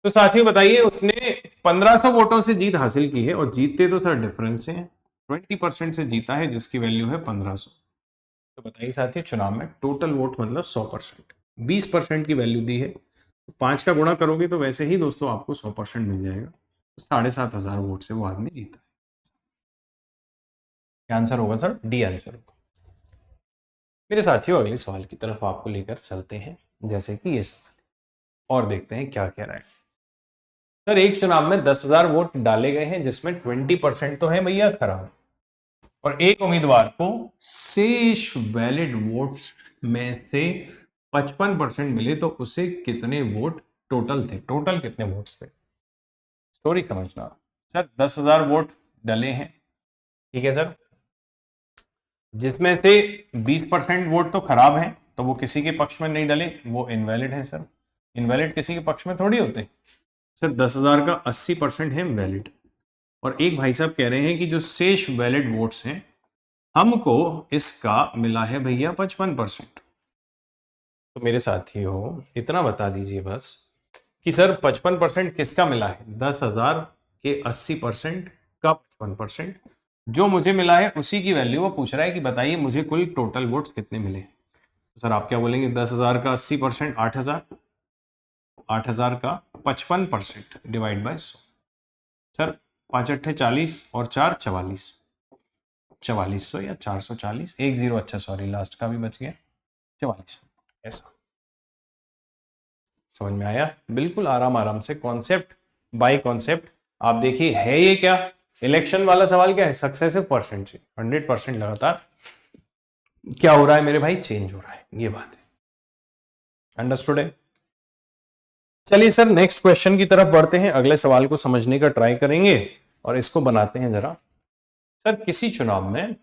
A: तो साथियों बताइए, उसने 1500 वोटों से जीत हासिल की है, और जीतते तो सर डिफरेंस से हैं। 20% से जीता है, जिसकी वैल्यू है 1500। तो बताइए साथियों, चुनाव में टोटल वोट मतलब 100%, 20% की वैल्यू डी है, तो 5 का गुणा करोगे तो वैसे ही दोस्तों आपको 100% मिल जाएगा। तो 7500 वोट से वो आदमी जीता है। क्या आंसर होगा सर, डी आंसर होगा। मेरे साथियों अगले सवाल की तरफ आपको लेकर चलते हैं, जैसे कि ये सवाल, और देखते हैं क्या कह रहा है। सर एक चुनाव में 10,000 वोट डाले गए हैं, जिसमें 20% तो है भैया खराब, और एक उम्मीदवार को शेष वैलिड वोट्स में से 55% मिले, तो उसे कितने वोट टोटल थे, टोटल कितने वोट्स थे। स्टोरी समझना। सर 10,000 वोट डले हैं, ठीक है सर, जिसमें से 20% वोट तो खराब है, तो वो किसी के पक्ष में नहीं डले, वो इनवैलिड है सर। इनवैलिड किसी के पक्ष में थोड़ी होते। सर 10,000 का 80% है वैलिड, और एक भाई साहब कह रहे हैं कि जो शेष वैलिड वोट्स हैं, हमको इसका मिला है भैया 55%। तो मेरे साथियों इतना बता दीजिए बस कि सर 55% किसका मिला है, 10,000 के 80% का 55%, जो मुझे मिला है उसी की वैल्यू वो पूछ रहा है कि बताइए मुझे कुल टोटल वोट्स कितने मिले। तो सर आप क्या बोलेंगे, 10,000 का 80% 8,000, 8,000 का 55% डिवाइड बाय 100। सर 5 अट्ठे 40 और 4 44, 4400 या 440, एक जीरो, अच्छा सॉरी लास्ट का भी बच गया, 4400। ऐसा समझ में आया, बिल्कुल आराम आराम से, कॉन्सेप्ट बाय कॉन्सेप्ट। आप देखिए है ये क्या, इलेक्शन वाला सवाल क्या है, सक्सेसिव परसेंट से 100% लगातार क्या हो रहा है मेरे भाई, चेंज हो रहा है, ये बात है। अंडरस्टूड है। चलिए सर नेक्स्ट क्वेश्चन की तरफ बढ़ते हैं, अगले सवाल को समझने का ट्राई करेंगे और इसको बनाते हैं जरा। सर किसी चुनाव में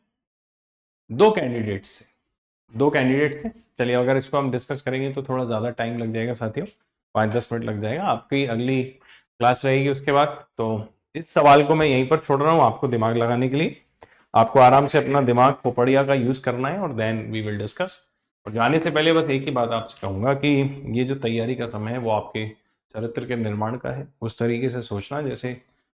A: दो कैंडिडेट्स थे, चलिए अगर इसको हम डिस्कस करेंगे तो थोड़ा ज्यादा टाइम लग जाएगा साथियों, 5-10 मिनट लग जाएगा, आपकी अगली क्लास रहेगी उसके बाद। तो इस सवाल को मैं यहीं पर छोड़ रहा हूं आपको दिमाग लगाने के लिए। आपको आराम से अपना दिमाग खोपड़िया का यूज करना है, और देन वी विल डिस्कस। और जाने से पहले बस एक ही बात आपसे कहूंगा कि ये जो तैयारी का समय है वो आपके चरित्र के निर्माण का है। उस तरीके से सोचना जैसे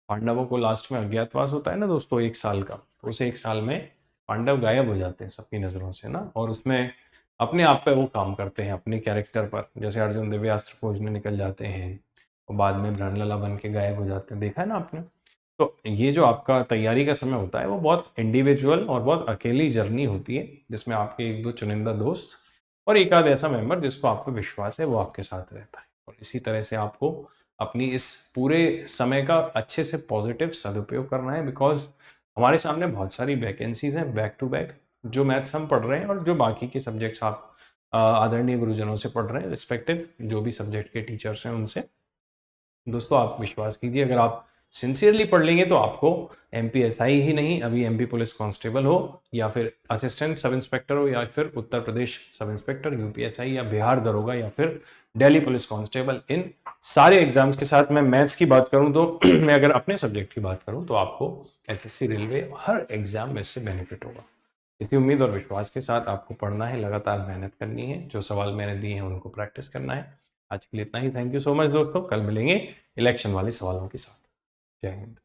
A: पांडवों को लास्ट में अज्ञातवास होता है ना दोस्तों 1 साल का, तो उस 1 साल में पांडव गायब हो जाते हैं सबकी नजरों से ना, और उसमें अपने आप पे वो काम करते हैं अपने कैरेक्टर पर, जैसे अर्जुन दिव्यास्त्र खोजने निकल जाते हैं और बाद में ब्रह्मलला बन के गायब हो जाते हैं, देखा है ना आपने। तो ये जो आपका तैयारी का समय होता है वो बहुत इंडिविजुअल और बहुत अकेली जर्नी होती है, जिसमें आपके 1-2 चुनिंदा दोस्त और एक आध ऐसा मेंबर जिसको आपको विश्वास है वो आपके साथ रहता है। और इसी तरह से आपको अपनी इस पूरे समय का अच्छे से पॉजिटिव सदुपयोग करना है, बिकॉज हमारे सामने बहुत सारी वैकेंसीज हैं बैक टू बैक, जो मैथ्स हम पढ़ रहे हैं और जो बाकी के सब्जेक्ट्स आप आदरणीय गुरुजनों से पढ़ रहे हैं, रिस्पेक्टिव जो भी सब्जेक्ट के टीचर्स हैं उनसे। दोस्तों आप विश्वास कीजिए, अगर आप सिंसियरली पढ़ लेंगे तो आपको एमपीएसआई ही नहीं, अभी एमपी पुलिस कांस्टेबल हो या फिर असिस्टेंट सब इंस्पेक्टर हो या फिर Uttar Pradesh sub inspector, UPSI या बिहार दरोगा या फिर दिल्ली पुलिस कांस्टेबल, इन सारे एग्जाम्स के साथ मैं मैथ्स की बात करूं तो मैं अगर अपने सब्जेक्ट की बात करूं तो आपको एसएससी रेलवे हर एग्जाम में इससे बेनिफिट होगा। इसी उम्मीद और विश्वास के साथ आपको पढ़ना है, लगातार मेहनत करनी है, जो सवाल मैंने दिए हैं उनको प्रैक्टिस करना है। आज के लिए इतना ही, थैंक यू सो मच दोस्तों, कल मिलेंगे इलेक्शन वाले सवालों के साथ। जय हिंद।